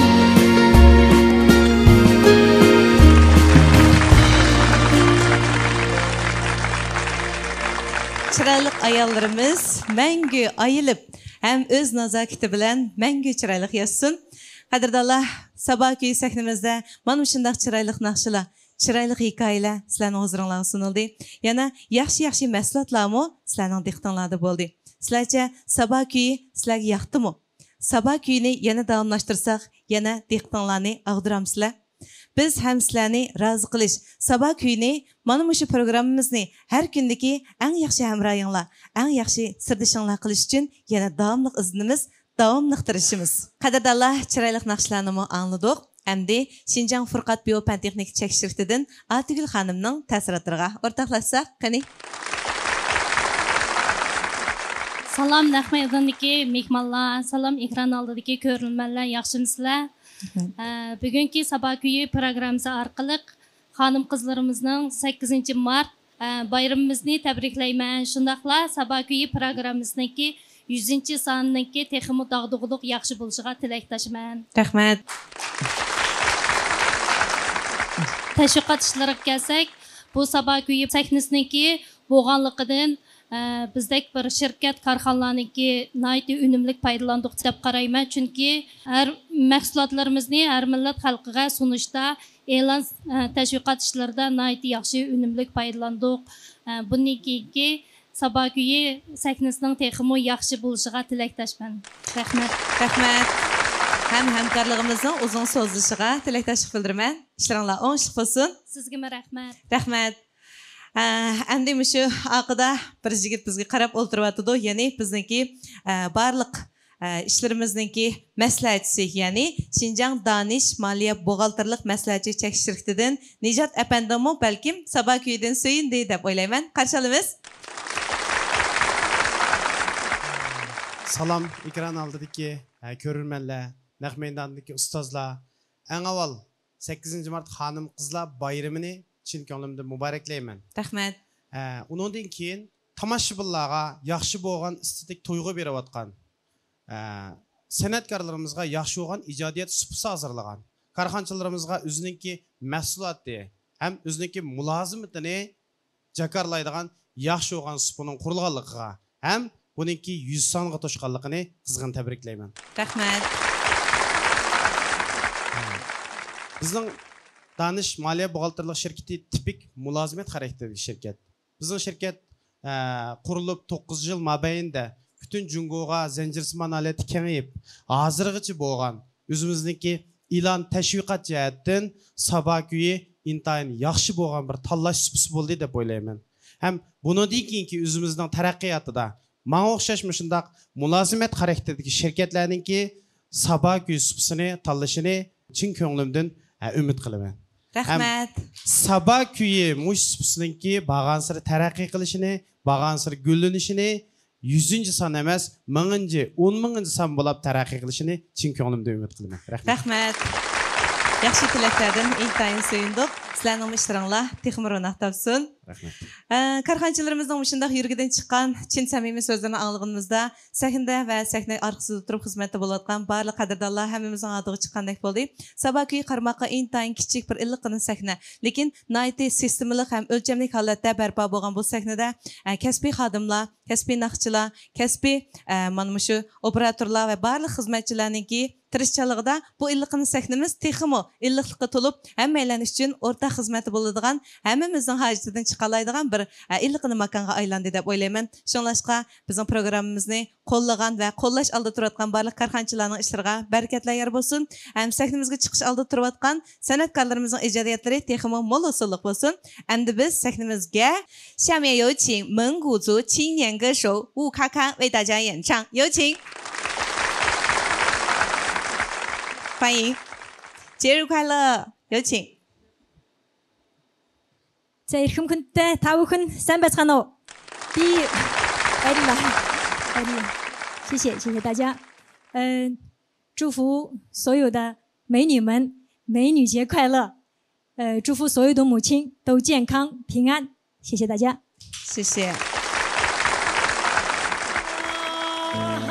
Chiroyli ayollarimiz mangu ayilib ham o'z nazokati bilan mangu chiroyli yassin. Qadrdonlar, sabah kuyi sahnamizda mana shunday chiroyli naqshalar, chiroyli hikoyalar sizlarning huzuringizga sunildi. Yana yaxshi mahsulotlarmi sizlarning diqqatingizda bo'ldi. Sizlarcha sabah kuyi sizlarga yoqdimi? Sabah kuyini yana davomlashtirsak, yana diqqatinglarni ag'diramsizlar. Biz ham sizlarni rozi qilish, sabah kuyini mana shu programmamizni har kundagi eng yaxshi hamroyinglar, eng yaxshi sirdishinglar qilish uchun yana davomli iznimiz, davomli tirishimiz. Qadrdonlar, chiroyli naqshlarni angladik. Endi Xinjiang Furqat Biofan Texnik Chekish shirkatidan Atigul xonimning ta'siriga o'rtoqlashsak, qani. Salam Nahmaydandagi mehmonlar, salam ekran oldidagi ko'rilmanlar, yaxshimisizlar? Bugungi sabah kuyi programmasi orqali xonim qizlarimizning 8 mart bayramimizni tabriklayman. Shundaqla sabah kuyi programmasining 100-sonininki texmi dog'dug'liq yaxshi bo'lishiga tilakdoshman. Rahmat. Tashviqot ishlariga kelsak, bu sabah kuyi sahnasiniki bo'lganligidan bizdek bir shirkat korxonalarniki naytı unumlik foydalandik deb qarayman. Chunki har mahsulotlarimizni har millat xalqiga sunishda e'lon tashviqot ishlarida naytı yaxshi unumlik foydalandik. Buniki Sabah güyü sahnesinin texmo yaxşı buluşuğa tilektaşman. Rahmet. Rahmet. Hem hamkorligimizning uzun so'zlashiga tilakdoshlik bildiraman. Ishlaringlar o'ngishli bo'lsin. Sizga rahmat. Rahmat. Endi shu oqida bir yigit bizga qarab o'tiryotdi, ya'ni bizniki barliq ishlarimizningki maslahatchisi, ya'ni Xinjiang Danish Maliya buxgalterlik maslahatchi chekish shirkatidan Nijat apandimmi balkim Sabah kuyidan suyindi deb o'ylayman. Qarshi olamiz. Salam ekran oldidagi ko'rurmanlar, naq maydondagi ustozlar. Eng avval 8 mart xonim qizlar bayramini chin ko'nglimdan muboraklayman. Rahmat. Undan keyin tomoshabinlarga yaxshi bo'lgan estetik to'yg'u berayotgan san'atkorlarimizga yaxshi bo'lgan ijodiyat supsi hozirlagan korxonchilarimizga o'zininki mahsulotni ham o'zininki mulozimatini jakarlaydigan yaxshi bo'lgan supining qurilganligiga ham buningki 100 songa to'shqanligini qizg'in tabriklayman. Rahmat. Bizning Danish Maliya buxgalterlik şirketi tipik mulozimat xarakterli şirket. Bizning şirket qurilib 9 yil mobaynida bütün Jungoga zincirsimon holati kengayib, hozirgacha bo'lgan o'zimizniki ilan tashviqot jihatdan Sabah kuyi intayin yaxshi bo'lgan bir tanlash supsi bo'ldi deb o'ylayman. Ham bundan keyingi o'zimizning taraqqiyotida menga o'xshash shundoq mulozimat xarakterdagi shirkatlarningki Sabah kuyi supsini tanlashini chin ko'nglimdan umid qilaman. Rahmat. Sabah kuyi mush supsininki bag'ansir taraqqiy qilishini, bag'ansir gullanishini 100 son emas, 1000, 10 son bo'lib taraqqiy qilishini chin ko'nglimdan umid qilaman. Rahmat. Yaxshi tilaklardan intayin suyundik. Sizlarning ishlaringlar texmironaq topsin. Rahmat. Korxonchilarimizning shundoq yurgidan chiqqan chin samimiy so'zlarni anglaganimizda sahna va sahna orqasida turib xizmatda bo'layotgan barliq qadrdonlar hammamizning oldiga chiqqandek bo'ldi. Sabah kuyi qarmoqqa intayin kichik bir illiqqina sahna, lekin nihoyatda sistemalik ham o'lchamli holatda barpo bo'lgan bu sahnada kasbiy xodimlar, kasbiy naqshchilar, kasbiy mana shu operatorlar va barliq xizmatchilarningki tirishchiligida bu illiqqina sahnamiz texmo illiqlikqa to'lib hammalar uchun o'rtaq xizmati bo'ladigan, hammamizning hojatidan chiqalaydigan bir illiqqina makonga aylandi deb o'ylayman. Shunlashqa bizning programmamizni qo'llagan va qo'llash oldi turayotgan barliq korxonchilarning ishlariga barakatlar yor bo'lsin. Ham sahnamizga chiqish oldi turayotgan san'atkorlarimizning ijodiyatlari texmo mo'l usulliq bo'lsin. Endi biz sahnamizga 下面有请蒙古族青年歌手吴卡卡为大家演唱，有请。欢迎，节日快乐！有请。 자, 이렇게 근데 다우큰 삼바스카노 비艾丽，谢谢大家。祝福所有的美女们美女节快乐。祝福所有的母亲都健康平安。谢谢大家。谢谢。 아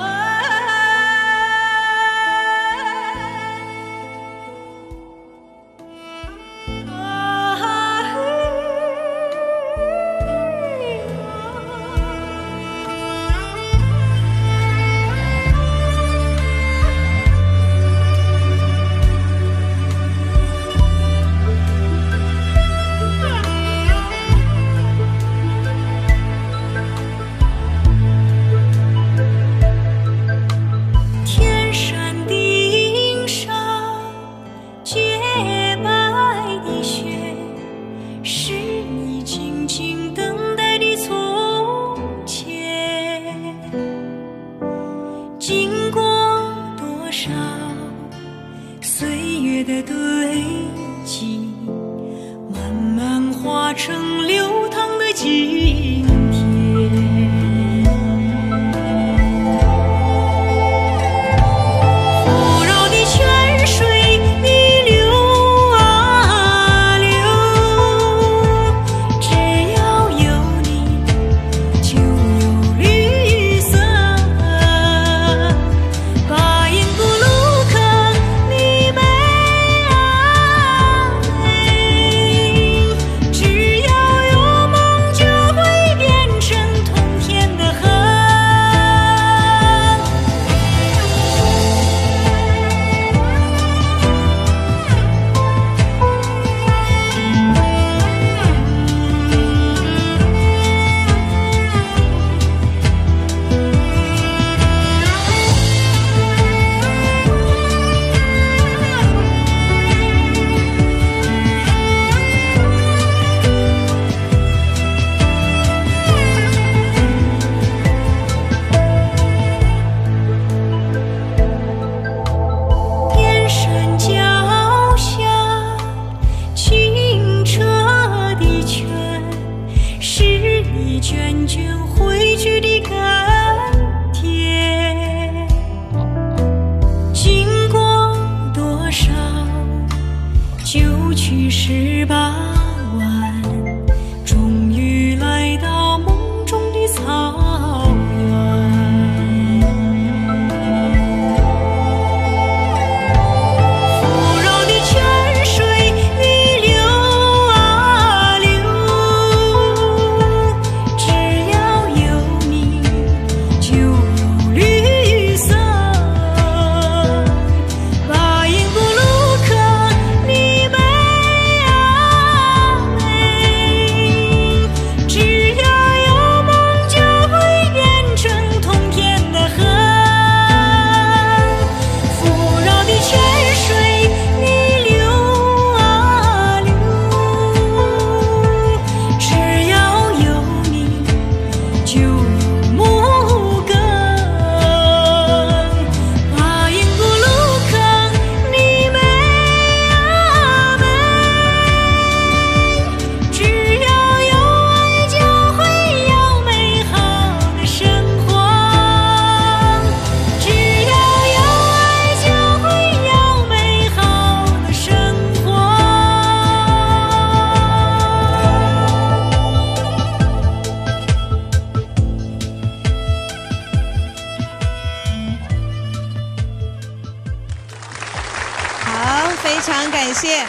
常感谢，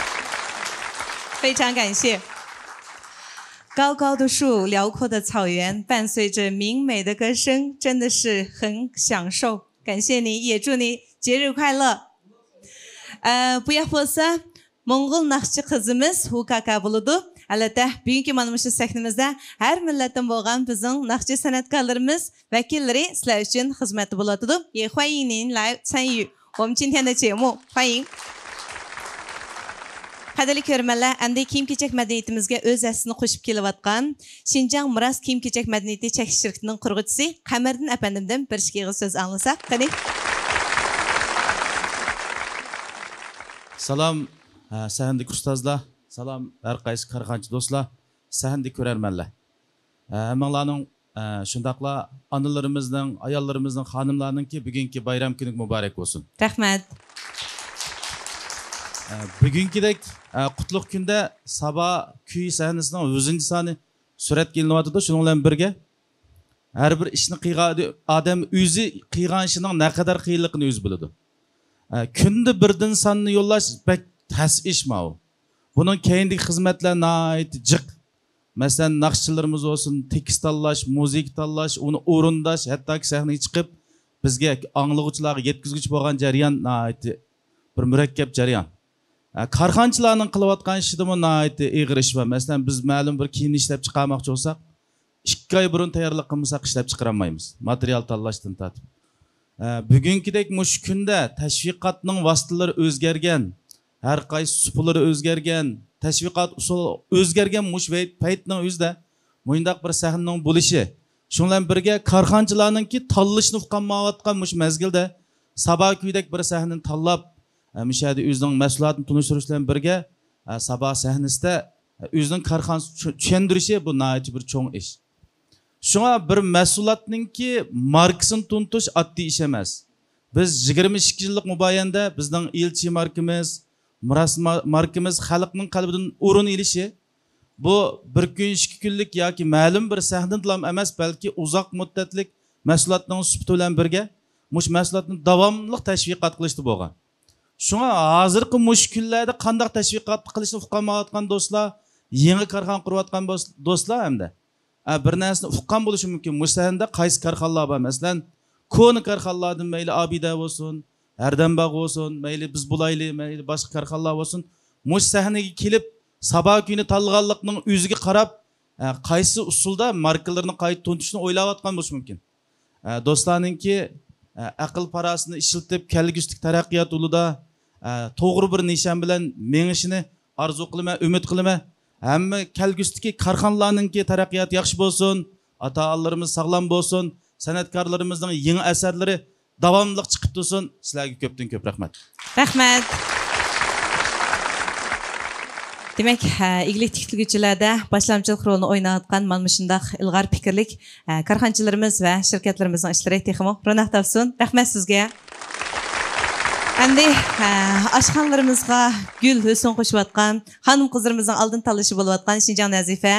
非常感谢。高高的树，辽阔的草原，伴随着明美的歌声，真的是很享受。感谢你，也祝你节日快乐。Bu yoq bo'lsa, Mo'ng'ul naqshchi qizimiz Hukaka bo'ladi. Albatta, bugungi mana shu sahnamizda har millatdan bo'lgan bizning naqshchi san'atkorlarimiz vakillari sizlar uchun xizmatda bo'ladi. 也欢迎您来参与我们今天的节目，欢迎。Qadrli ko'rmanlar, endi kiyim-kechak madaniyatimizga o'z asini qo'shib kelayotgan Xinjiang Miras kiyim-kechak madaniyati chekish shirkatining qurg'uvchisi Qamariddin apandimdan bir ikki og'iz so'z anglasak, qani. Salam, sahndagi ustozlar, salam har qaysi qarg'anchi do'stlar, sahndagi ko'rarmanlar. Hammanglarning shundaqla onalarimizning, ayollarimizning, xonimlarningki bugungi bayram kuni muborak bo'lsin. Rahmat. Bugünkidek qutlug' kunda Saba kuy sahnasining 100 soni suratga ilinyapti. Shuning bilan birga har bir ishni qilgan odam o'zi qilgan ishining naqadar qiyinligini o'zi biladi. Kunda birdan sonni yo'llash bak tas ish ma u. Buning keyindagi xizmatlar nihoyat jiq. Masalan, naqshchilarimiz olsun, tekst tanlash, musiqa tanlash, uni o'rindash, hattoki sahnaga chiqib bizga anglag'uvchilarga yetkazgich bo'lgan jarayon nihoyat bir murakkab jarayon. Karxanchilarning qilayotgan ishida nihoyat ig'ir ish bor. Masalan, biz ma'lum bir kiyim ishlab chiqarmoqchi bo'lsak, 2 oy burun tayyorlik qilmasak ishlab chiqara olmaymiz. Material tanlashdan tortib. Bugünkidek mush kunda tashviqotning vositalari o'zgargan, har qaysi supulari o'zgargan, tashviqot usuli o'zgargan mush paytning o'zida mundaq bir sahnaning bo'lishi, shundan birga karxanchilarningki tanlashni uqamayotgan mush mezgilda Saba kuydek bir sahnani tanlab mishadi o'zining mas'uliyatini tunishtirish bilan birga Saba sahnasida o'zining karxonasini tushuntirishi bu nihoyat bir cho'ng ish. Shunga bir mas'uliyatningki markasini tuntish oddiy ish emas. Biz 22 yillik muboyanda bizning elchi markamiz, Miras markamiz xalqning qalbidan o'rin olishi bu bir kun 2 kunlik yoki ma'lum bir sahnadan emas, balki uzoq muddatlik mas'uliyatning sifati bilan birga mush mas'uliyatni davomli tashviqot qilishdi bo'lgan. Shunga hozirgi mush kunlarda qanday tashviqot qilishni uqamayotgan do'stlar, yangi karxon qurayotgan do'stlar hamda bir narsani uqqan bo'lishi mumkin. Mush sahnada qaysi karxonlar bor? Masalan, koni karxonlardan mayli Abida bo'lsin, Ardambog' bo'lsin, mayli biz bulayli, mayli boshqa karxonlar bo'lsin, mush sahnaga kelib Saba kuyini tanlaganlikning o'ziga qarab qaysi usulda markalarni qayta to'ntishni o'ylayotgan bo'lishi mumkin. Do'stlarningki aql parasini ishlatib kelguslik taraqqiyot yo'lida to'g'ri bir nishon bilan mengishini orzu qilaman, umid qilaman. Hamma kelgusdagi karxonlarningki taraqqiyot yaxshi bo'lsin, ota-onalarimiz sog'lom bo'lsin, san'atkorlarimizning yangi asarlari davomli chiqib tursin. Sizlarga ko'pdan ko'p rahmat. Rahmat. Demek, iglik tikilgüçülerde başlamcılık rolunu oynayotgan mana shundoq ilg'or fikrlik karxonchilarimiz va shirkatlarimizning ishlari texmo ro'naq topsin. Rahmat sizga. Endi oshxonalarımızga gul husn qo'shayotgan, xonim qizlarimizning oldin tanlashi bo'layotgan Xinjiang Nazifa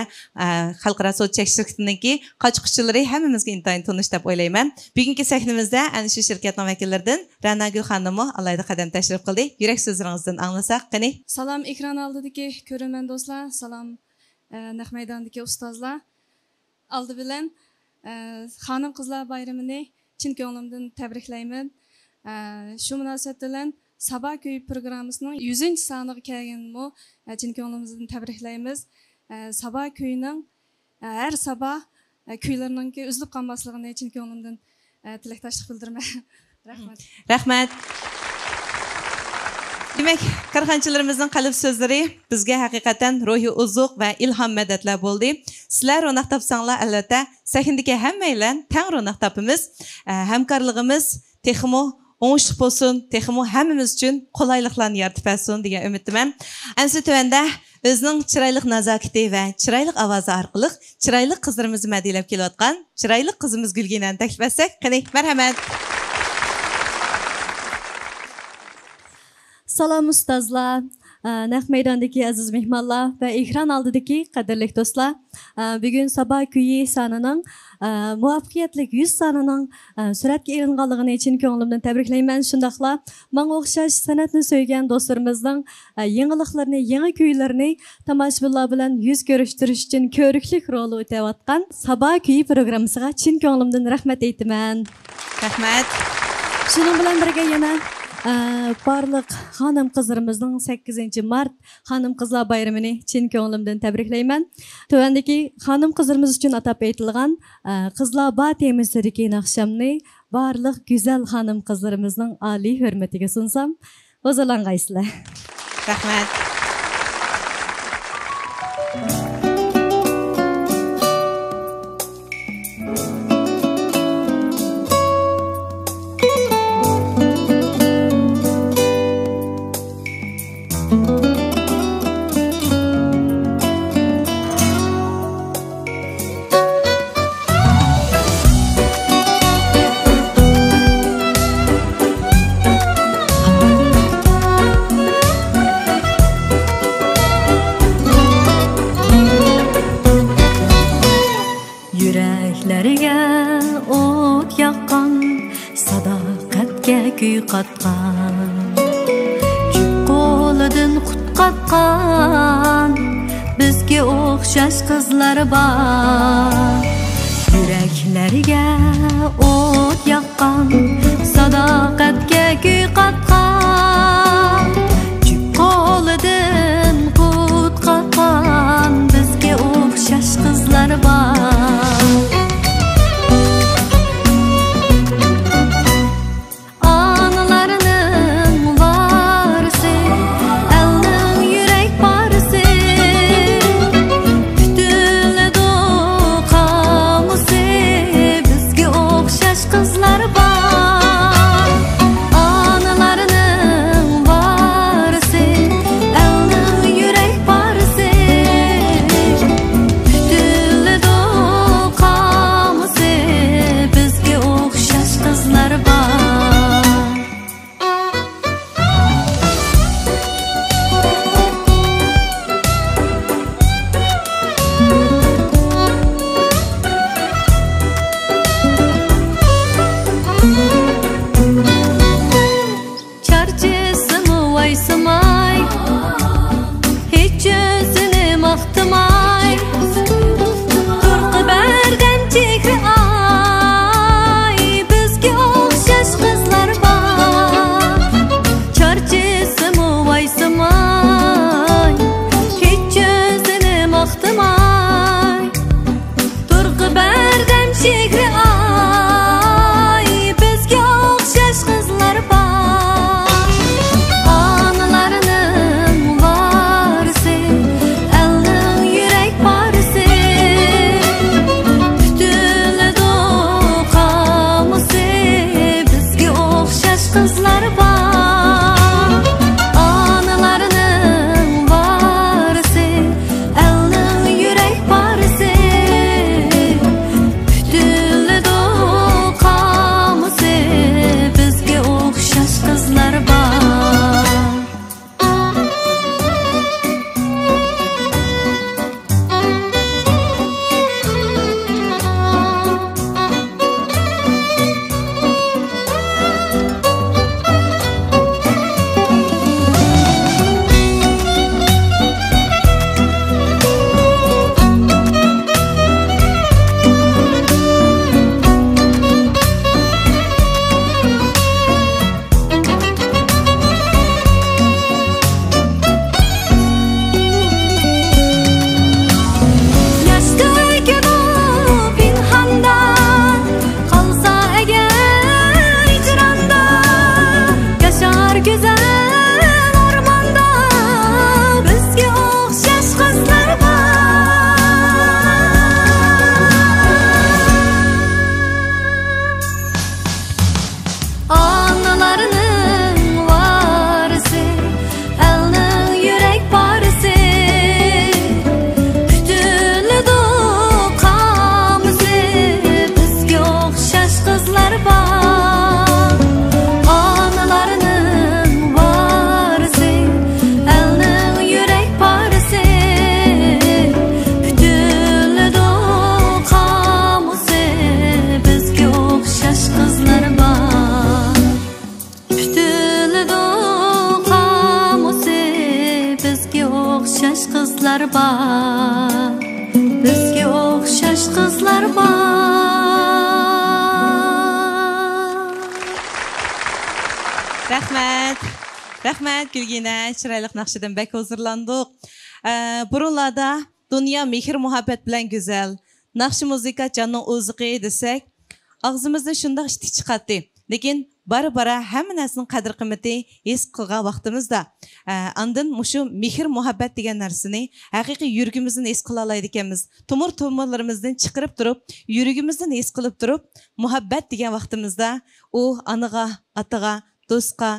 xalqaro sud chekish shirkatininki qochqishchilari hammamizga intayin tanish deb o'ylayman. Bugungi sahnamizda ana shu shirkatning vakillaridan Ranagul xonimi alayda qadam tashrif qildi. Yurak so'zlaringizdan anglasak, qani. Salam ekran oldidagi ko'rarman do'stlar, salam naq maydondagi ustozlar. Oldi bilan xonim qizlar bayramini chin ko'nglimdan tabriklayman. Shu munosabat bilan Saba kuy programmasining 100 soniga kelganmi, chin ko'nglimizdan tabriklaymiz. Saba kuyining har Saba kuylarining uzilib qolmasligini chin ko'nglimdan tilakdoshlik bildiraman. Rahmat. Rahmat. Demek, karxonchilarimizning qalb so'zlari bizga haqiqatan ruhi uzuq va ilhom madadlar bo'ldi. Sizlar ro'naq topsanglar, albatta sahnadagi hammanglar tang ro'naq topimiz. Hamkorligimiz texmo o'ngishli bo'lsin, texmo hammamiz uchun qulayliklarni yaratib bersin degan umiddaman. Ansi tuvanda o'zining chiroyli nazokati va chiroyli ovozi orqali chiroyli qizlarimizni madilab kelayotgan chiroyli qizimiz Gulginani taklif etsak, qani, marhamat. Salam ustozlar, naq maydondagi aziz mehmonlar va ekran oldidagi qadrli do'stlar, bugun Sabah kuyi sonining muvaffaqiyatli 100 sonining suratga ilinganligini chin ko'nglimdan tabriklayman. Shundaqla menga o'xshash san'atni sevgan do'stlarimizning yangiliklarni, yangi kuylarini tomoshabinlar bilan yuz ko'rishtirish uchun ko'riklik rol o'tayotgan Sabah kuyi programmasiga chin ko'nglimdan rahmat aytaman. Rahmat. Shuning bilan birga yana barliq xonim qizlarimizning 8 mart xonim qizlar bayramini chin ko'nglimdan tabriklayman. Tuvandagi xonim qizlarimiz uchun atab aytilgan qizlar ba temisidagi naqshamni barliq go'zal xonim qizlarimizning oliy hurmatiga sunsam, o'zalang'aysizlar. Rahmat. Qatqan Jüp qo'lidan qutqatqan bizga o'xshash qizlar bor yuraklariga o't yoqqan sadoqatga kuy qatqan Jüp qo'lidan qutqatqan bizga o'xshash qizlar bor Rahmat. Rahmat Gülgina, chiroyli naqshidan bak huzurlandik. Burunlarda dünya mehr muhabbet bilan go'zal. Naqshi muzika canning o'ziqi desak, og'zimizda shundoq ishti chiqadi. Lekin bara hamma narsaning qadr qimmati his qilgan vaqtimizda andin mushu mehr muhabbet degan narsani haqiqiy yuragimizdan his qila oladi ekanmiz. To'mirlarimizdan chiqarib turib, yuragimizdan his qilib turib, muhabbet degan vaqtimizda u anaga, ataga, do'stga,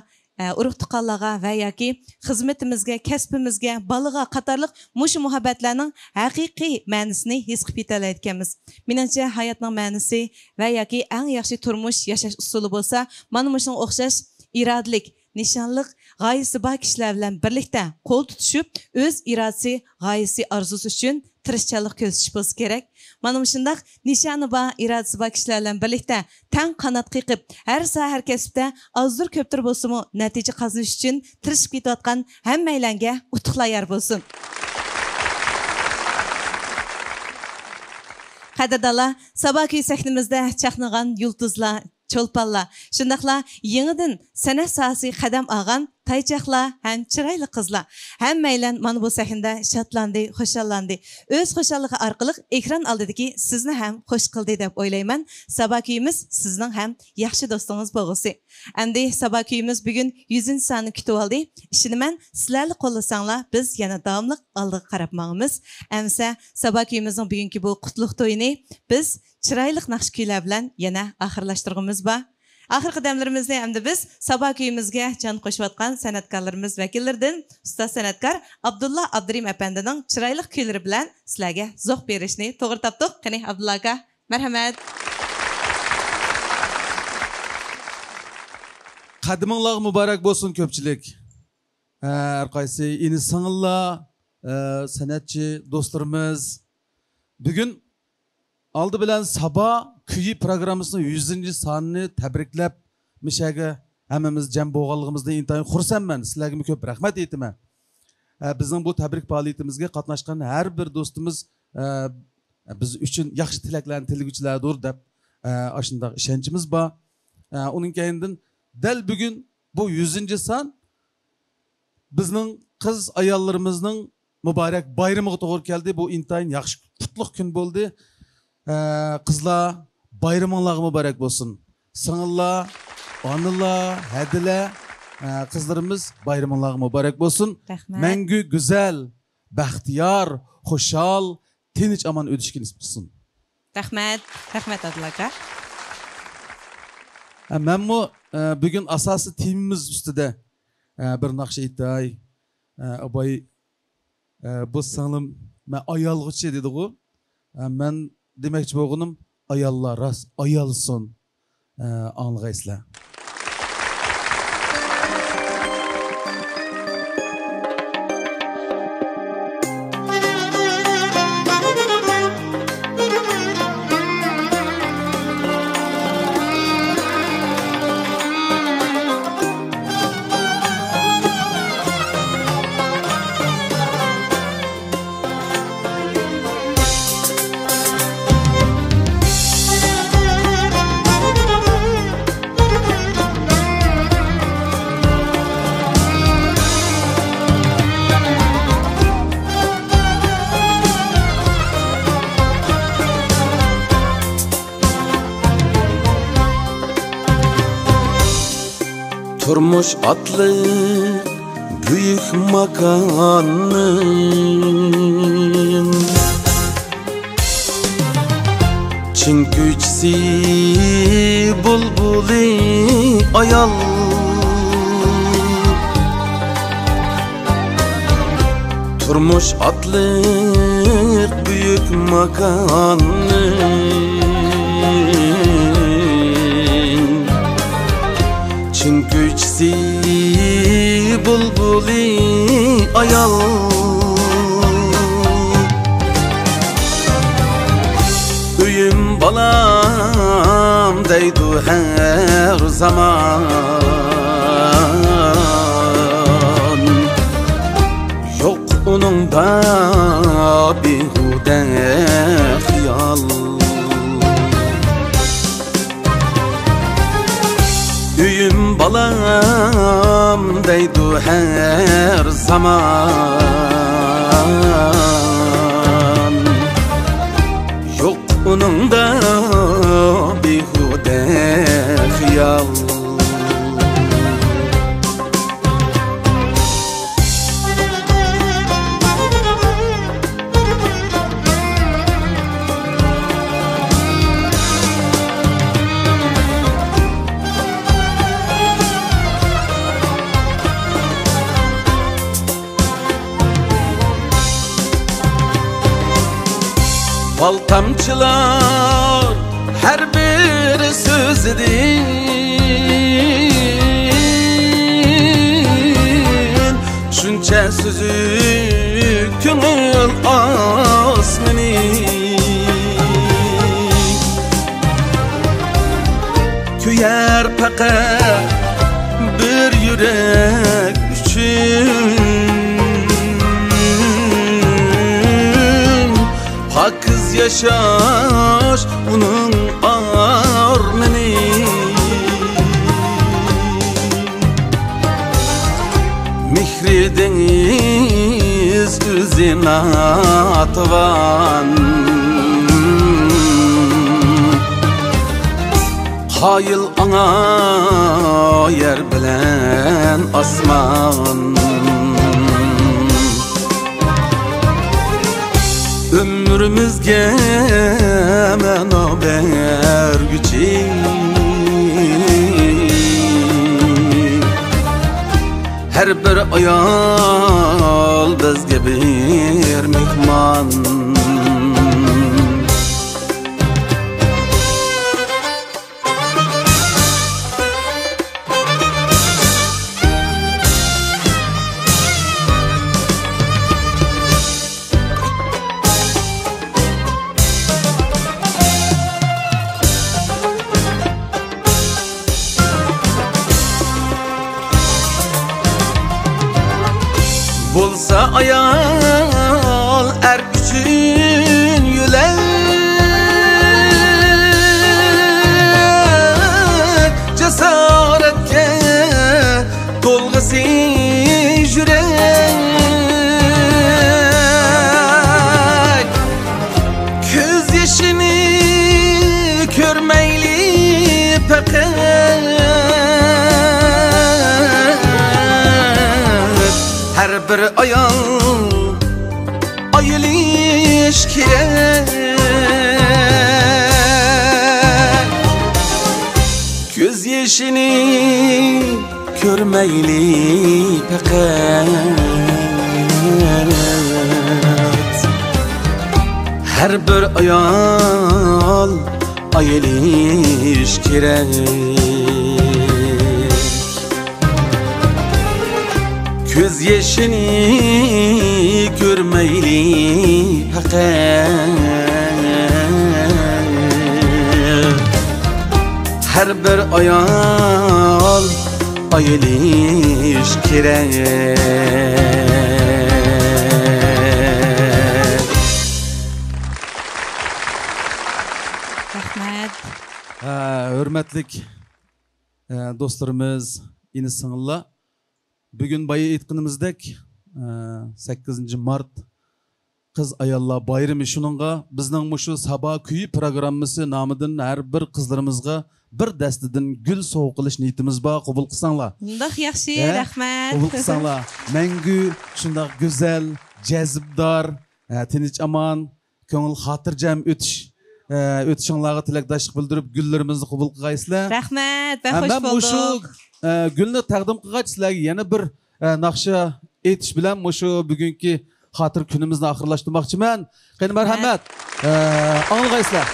urug' tuqqanlarga va yoki xizmatimizga, kasbimizga, balaga qatorliq mushu muhabbatlarning haqiqiy ma'nosini his qilib yetalaydi ekanmiz. Menimcha hayotning ma'nosi va yoki eng yaxshi turmush yashash usuli bo'lsa, mana mushunga o'xshash irodalik, nishonliq, g'oyasi bor kishilar bilan birlikda qo'l tutishib, o'z irodasi, g'oyasi, orzusi uchun tirishchanlik ko'rsatish bo'lsa kerak. Mana shundaq nishoni bor, irodasi bor kishilar bilan birlikda tang qanot qiqib, har soha har kasbda ozdir ko'ptir bo'lsa-mu natija qozonish uchun tirishib ketayotgan hammalarga utuqlar yor bo'lsin. Qadrdonlar, sabah kuy sahnimizda chaqnagan yulduzlar, cho'lponlar, shundaqla yangidan san'at sohasi qadam olgan taychaqlar ham chiroyli qizlar. Hammaylar mana bu sahnada shodlandi, xushalandi. O'z xushalliqi orqali ekran oldidagi sizni ham xush qildi deb o'ylayman. Sabah kuyimiz sizning ham yaxshi do'stingiz bo'lg'usi. Endi sabah kuyimiz bugun 100-sonni kutib oldi. Ishoniman, sizlarni qo'llasanglar biz yana davomli oldiga qarab mangimiz. Amsa sabah kuyimizning bugungi bu qutlug' to'yini biz chiroyli naqsh kuylar bilan yana oxirlashtirg'imiz bor. Oxirgi damlarimizni hamda biz sabah kuyimizga jon qo'shayotgan san'atkorlarimiz vakillaridan ustoz san'atkor Abdulla Abdurim apandining chiroyli kuylari bilan sizlarga zo'q berishni to'g'ri topdik. Qani Abdulla aka, marhamat. Qadiminglar muborak bo'lsin ko'pchilik. Har qaysi ini singillar, san'atchi do'stlarimiz bugun aldı bilen sabah kuyi programmasının 100. sonini tabriklab mishaga hammamiz jam bo'lganligimizda intayin xursandman. Sizlarga ko'p rahmat aytaman. Bizning bu tabrik faoliyatimizga qatnashgan har bir do'stimiz biz uchun yaxshi tilaklarni tilguvchilardir deb shunday ishonchimiz bor. Uning keyindan dal bugun bu 100. son bizning qiz ayollarimizning muborak bayramiga to'g'ri keldi. Bu intayin yaxshi qutlug' kun bo'ldi. Kızlar bayramınlar mübarek olsun. Sığınlar, anılar, hediler, kızlarımız bayramınlar mübarek olsun. Mengü güzel, bahtiyar, hoşal, tinç aman ödüşkiniz olsun. Rahmet, rahmet Adlaka. Ben bu bugün asası timimiz üstüde bir nakşe iddiay. Abay bu sığınım ben ayalgıçı dedi o. Ben demekçi boğunum ayallar ras ayalsın anlayışla. Turmuş atlı büyük makanın Çin güçsi bulbuli ayal Turmuş atlı büyük makanın Çin güçsi bulbuli ayal Üyüm balam deydu her zaman Yok onun da bihude khiyal Üyüm balam deydu her zaman. Yok onun da bihude hıyal. Bal tamçılar her bir sözüdin, şunça sözü köngül asmini. Küyer fakat bir yürek üçün, haksız yaşaş onun armeni. Mihri deniz üzerine atıvan, hayıl ana yer bilen asman. Ömrümüzge mena bergüçi, her bir ayal bizge bir mehman. Bulsa ayal er üçün yülek, cesaretke dolgısı yürek. Köz yaşını körmeyli pekat, her bir ayal ayılış kirek. Göz yaşını körmeyli pekat, her bir ayal ayılış kirek. Göz yaşını görmeyli hakikat, her bir ayal ayılış kirek. Rahmet. Hürmetlik dostlarımız, ini sığınlar. Bugün bayı aytqanimizdek 8 mart Kız ayallar bayrami, şununga bizning mushu Saba kuyi programmasi nomidan har bir qizlarimizga bir dastidan gul sovg'a qilish niyatimiz bor. Qabul qilsanglar. Undaq yaxshi, rahmat. Qabul qilsanglar. Mangu shundoq go'zal, jazibdor, tinch aman, ko'ngil xotirjam o'tishinglarga tilakdoshlik bildirib gullarimizni qabul qilgaysizlar. Rahmat, va xush bo'ldik. Gulni taqdim qilgach sizlarga yana bir naqsha aytish bilan mushu bugungi xotir kunimizni oxirlashtirmoqchiman. Qani marhamat. Anglaysizlar.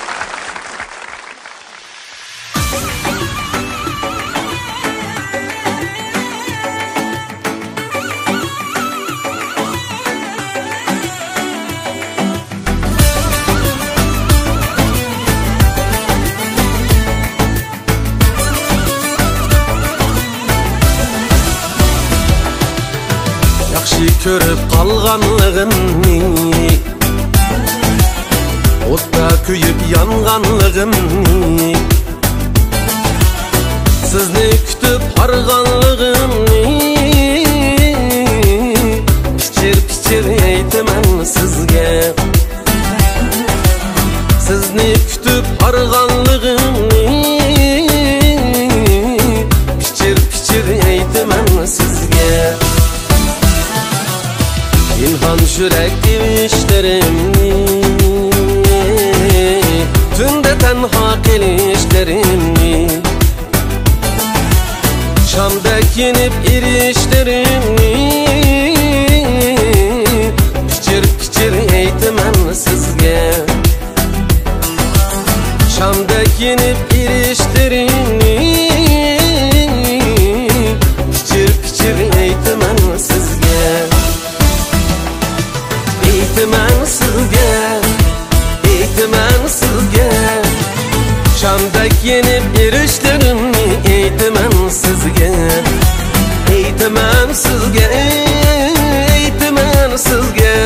Körüp qalğanlığımni, otda kuyup yanğanlığımni, sizni kütüp harğanlığımni Pichir aytaman sizga Sizni kutib harğanlığımni Pichir aytaman sizga Pinhan yürek işlerimni Tünde tenha kelişlerimni Şam'dek yenip irişlerimni Pichir aytaman sizga Şam'dek yenip irişlerimni Pichir aytaman sizga Aytaman sizga Aytaman sizga Şam'dek yenip irişlerimni Aytaman sizga Aytaman sizga Aytaman sizga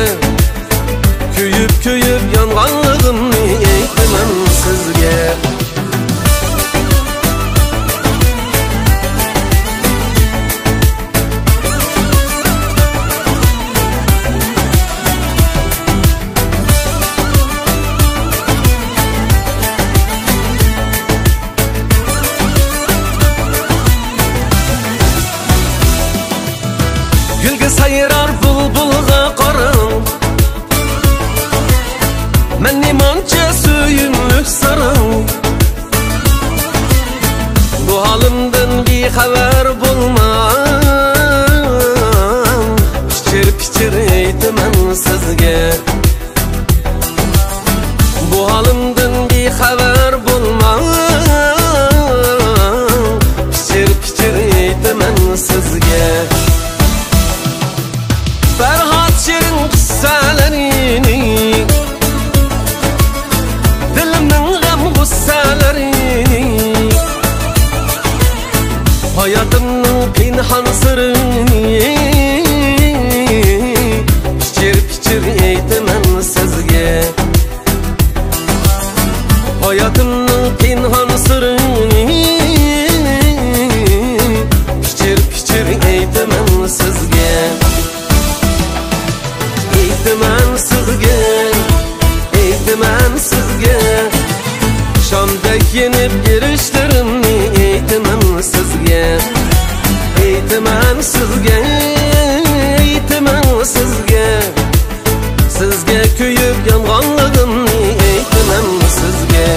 Köyüp yanğanlığımni Aytaman sizga Gülge sayrar bulbulga qarın Men nemancha söyünlük sarın Bu halimden bir haber bulmam Pichir aytaman sizga Bu halimden bir haber bulmam Pichir aytaman sizga Ferhat Şirin qissalarini Dilimning g'am gussalarini Hayotimning pinhon sirini Pichir aytaman sizga Hayotimning pinhon sirini Pichir aytaman sizga Aytaman sizga Aytaman sizga Şam'dek yenip irişlerimni Aytaman sizga Aytaman sizga Aytaman sizga Sizga kuyib yanğanlığımni Aytaman sizga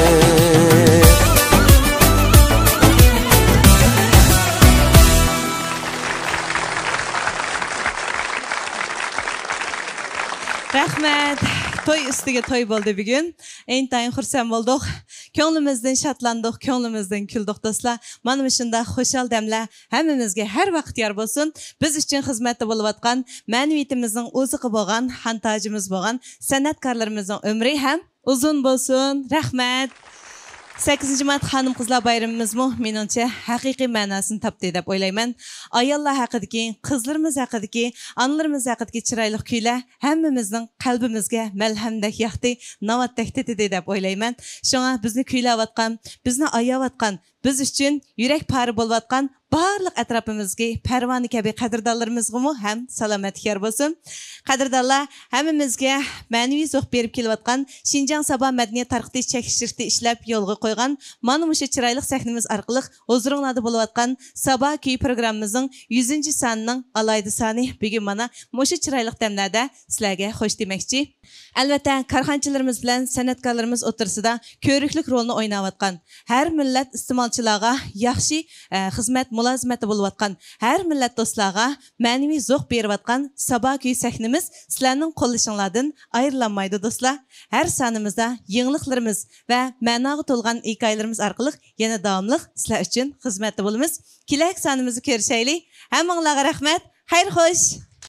Rahmet. Toy üstüge toy bo'ldi bugun. Entayin xursand bo'ldik. Ko'nglimizdan shodlandik, ko'nglimizdan kuldik do'stlar. Mana shunday xo'shal damlar hammamizga har vaqt yor bo'lsin. Biz uchun xizmatda bo'layotgan ma'naviyatimizning o'ziqi bo'lgan, hantajimiz bo'lgan san'atkorlarimizning umri ham uzun bo'lsin. Rahmat. 8 mart xanım qizlar bayramımızmı menimcha haqiqiy ma'nosini topdi deb o'ylayman. Ayollar haqidagi, qizlarimiz haqidagi, analarimiz haqidagi chiroyli kuylar hammamizning qalbimizga malhamdek yoqdi, navatdek tetdi deb o'ylayman. Shunga bizni kuylayotgan, bizni ayayotgan, biz uchun yurak pari bo'layotgan barliq atrofimizga parvoni kabi qadrdonlarimizga ham salomatlik yor bo'lsin. Qadrdonlar, hammamizga ma'naviy zo'q berib kelayotgan Şinjan Sabah Madaniyat tarqitish chekishtirishni ishlab yo'lga qo'ygan mana shu chiroyli sahnamiz orqali huzuringlarda bo'layotgan Sabah kuy programmamizning 100-sonining alayda soni bugun mana shu chiroyli damlarda sizlarga xo'sh demoqchi. Albatta, korxonchilarimiz bilan san'atkorlarimiz o'tirsida ko'riklik rolni o'ynayotgan, har millat iste'molchilarga yaxshi xizmat mulozimati bo'layotgan, har millat do'stlarga ma'naviy zo'q berayotgan Sabah kuy sahnamiz sizlarning qo'llashinglardan ayrilanmaydi do'stlar. Har sonimizda yangiliklarimiz va ma'noga to'lgan hikoyalarimiz orqali yana davomli sizlar uchun xizmatda bo'lamiz. Kelak sonimizni ko'rishaylik. Hammanglarga rahmat. Xayr xo'sh.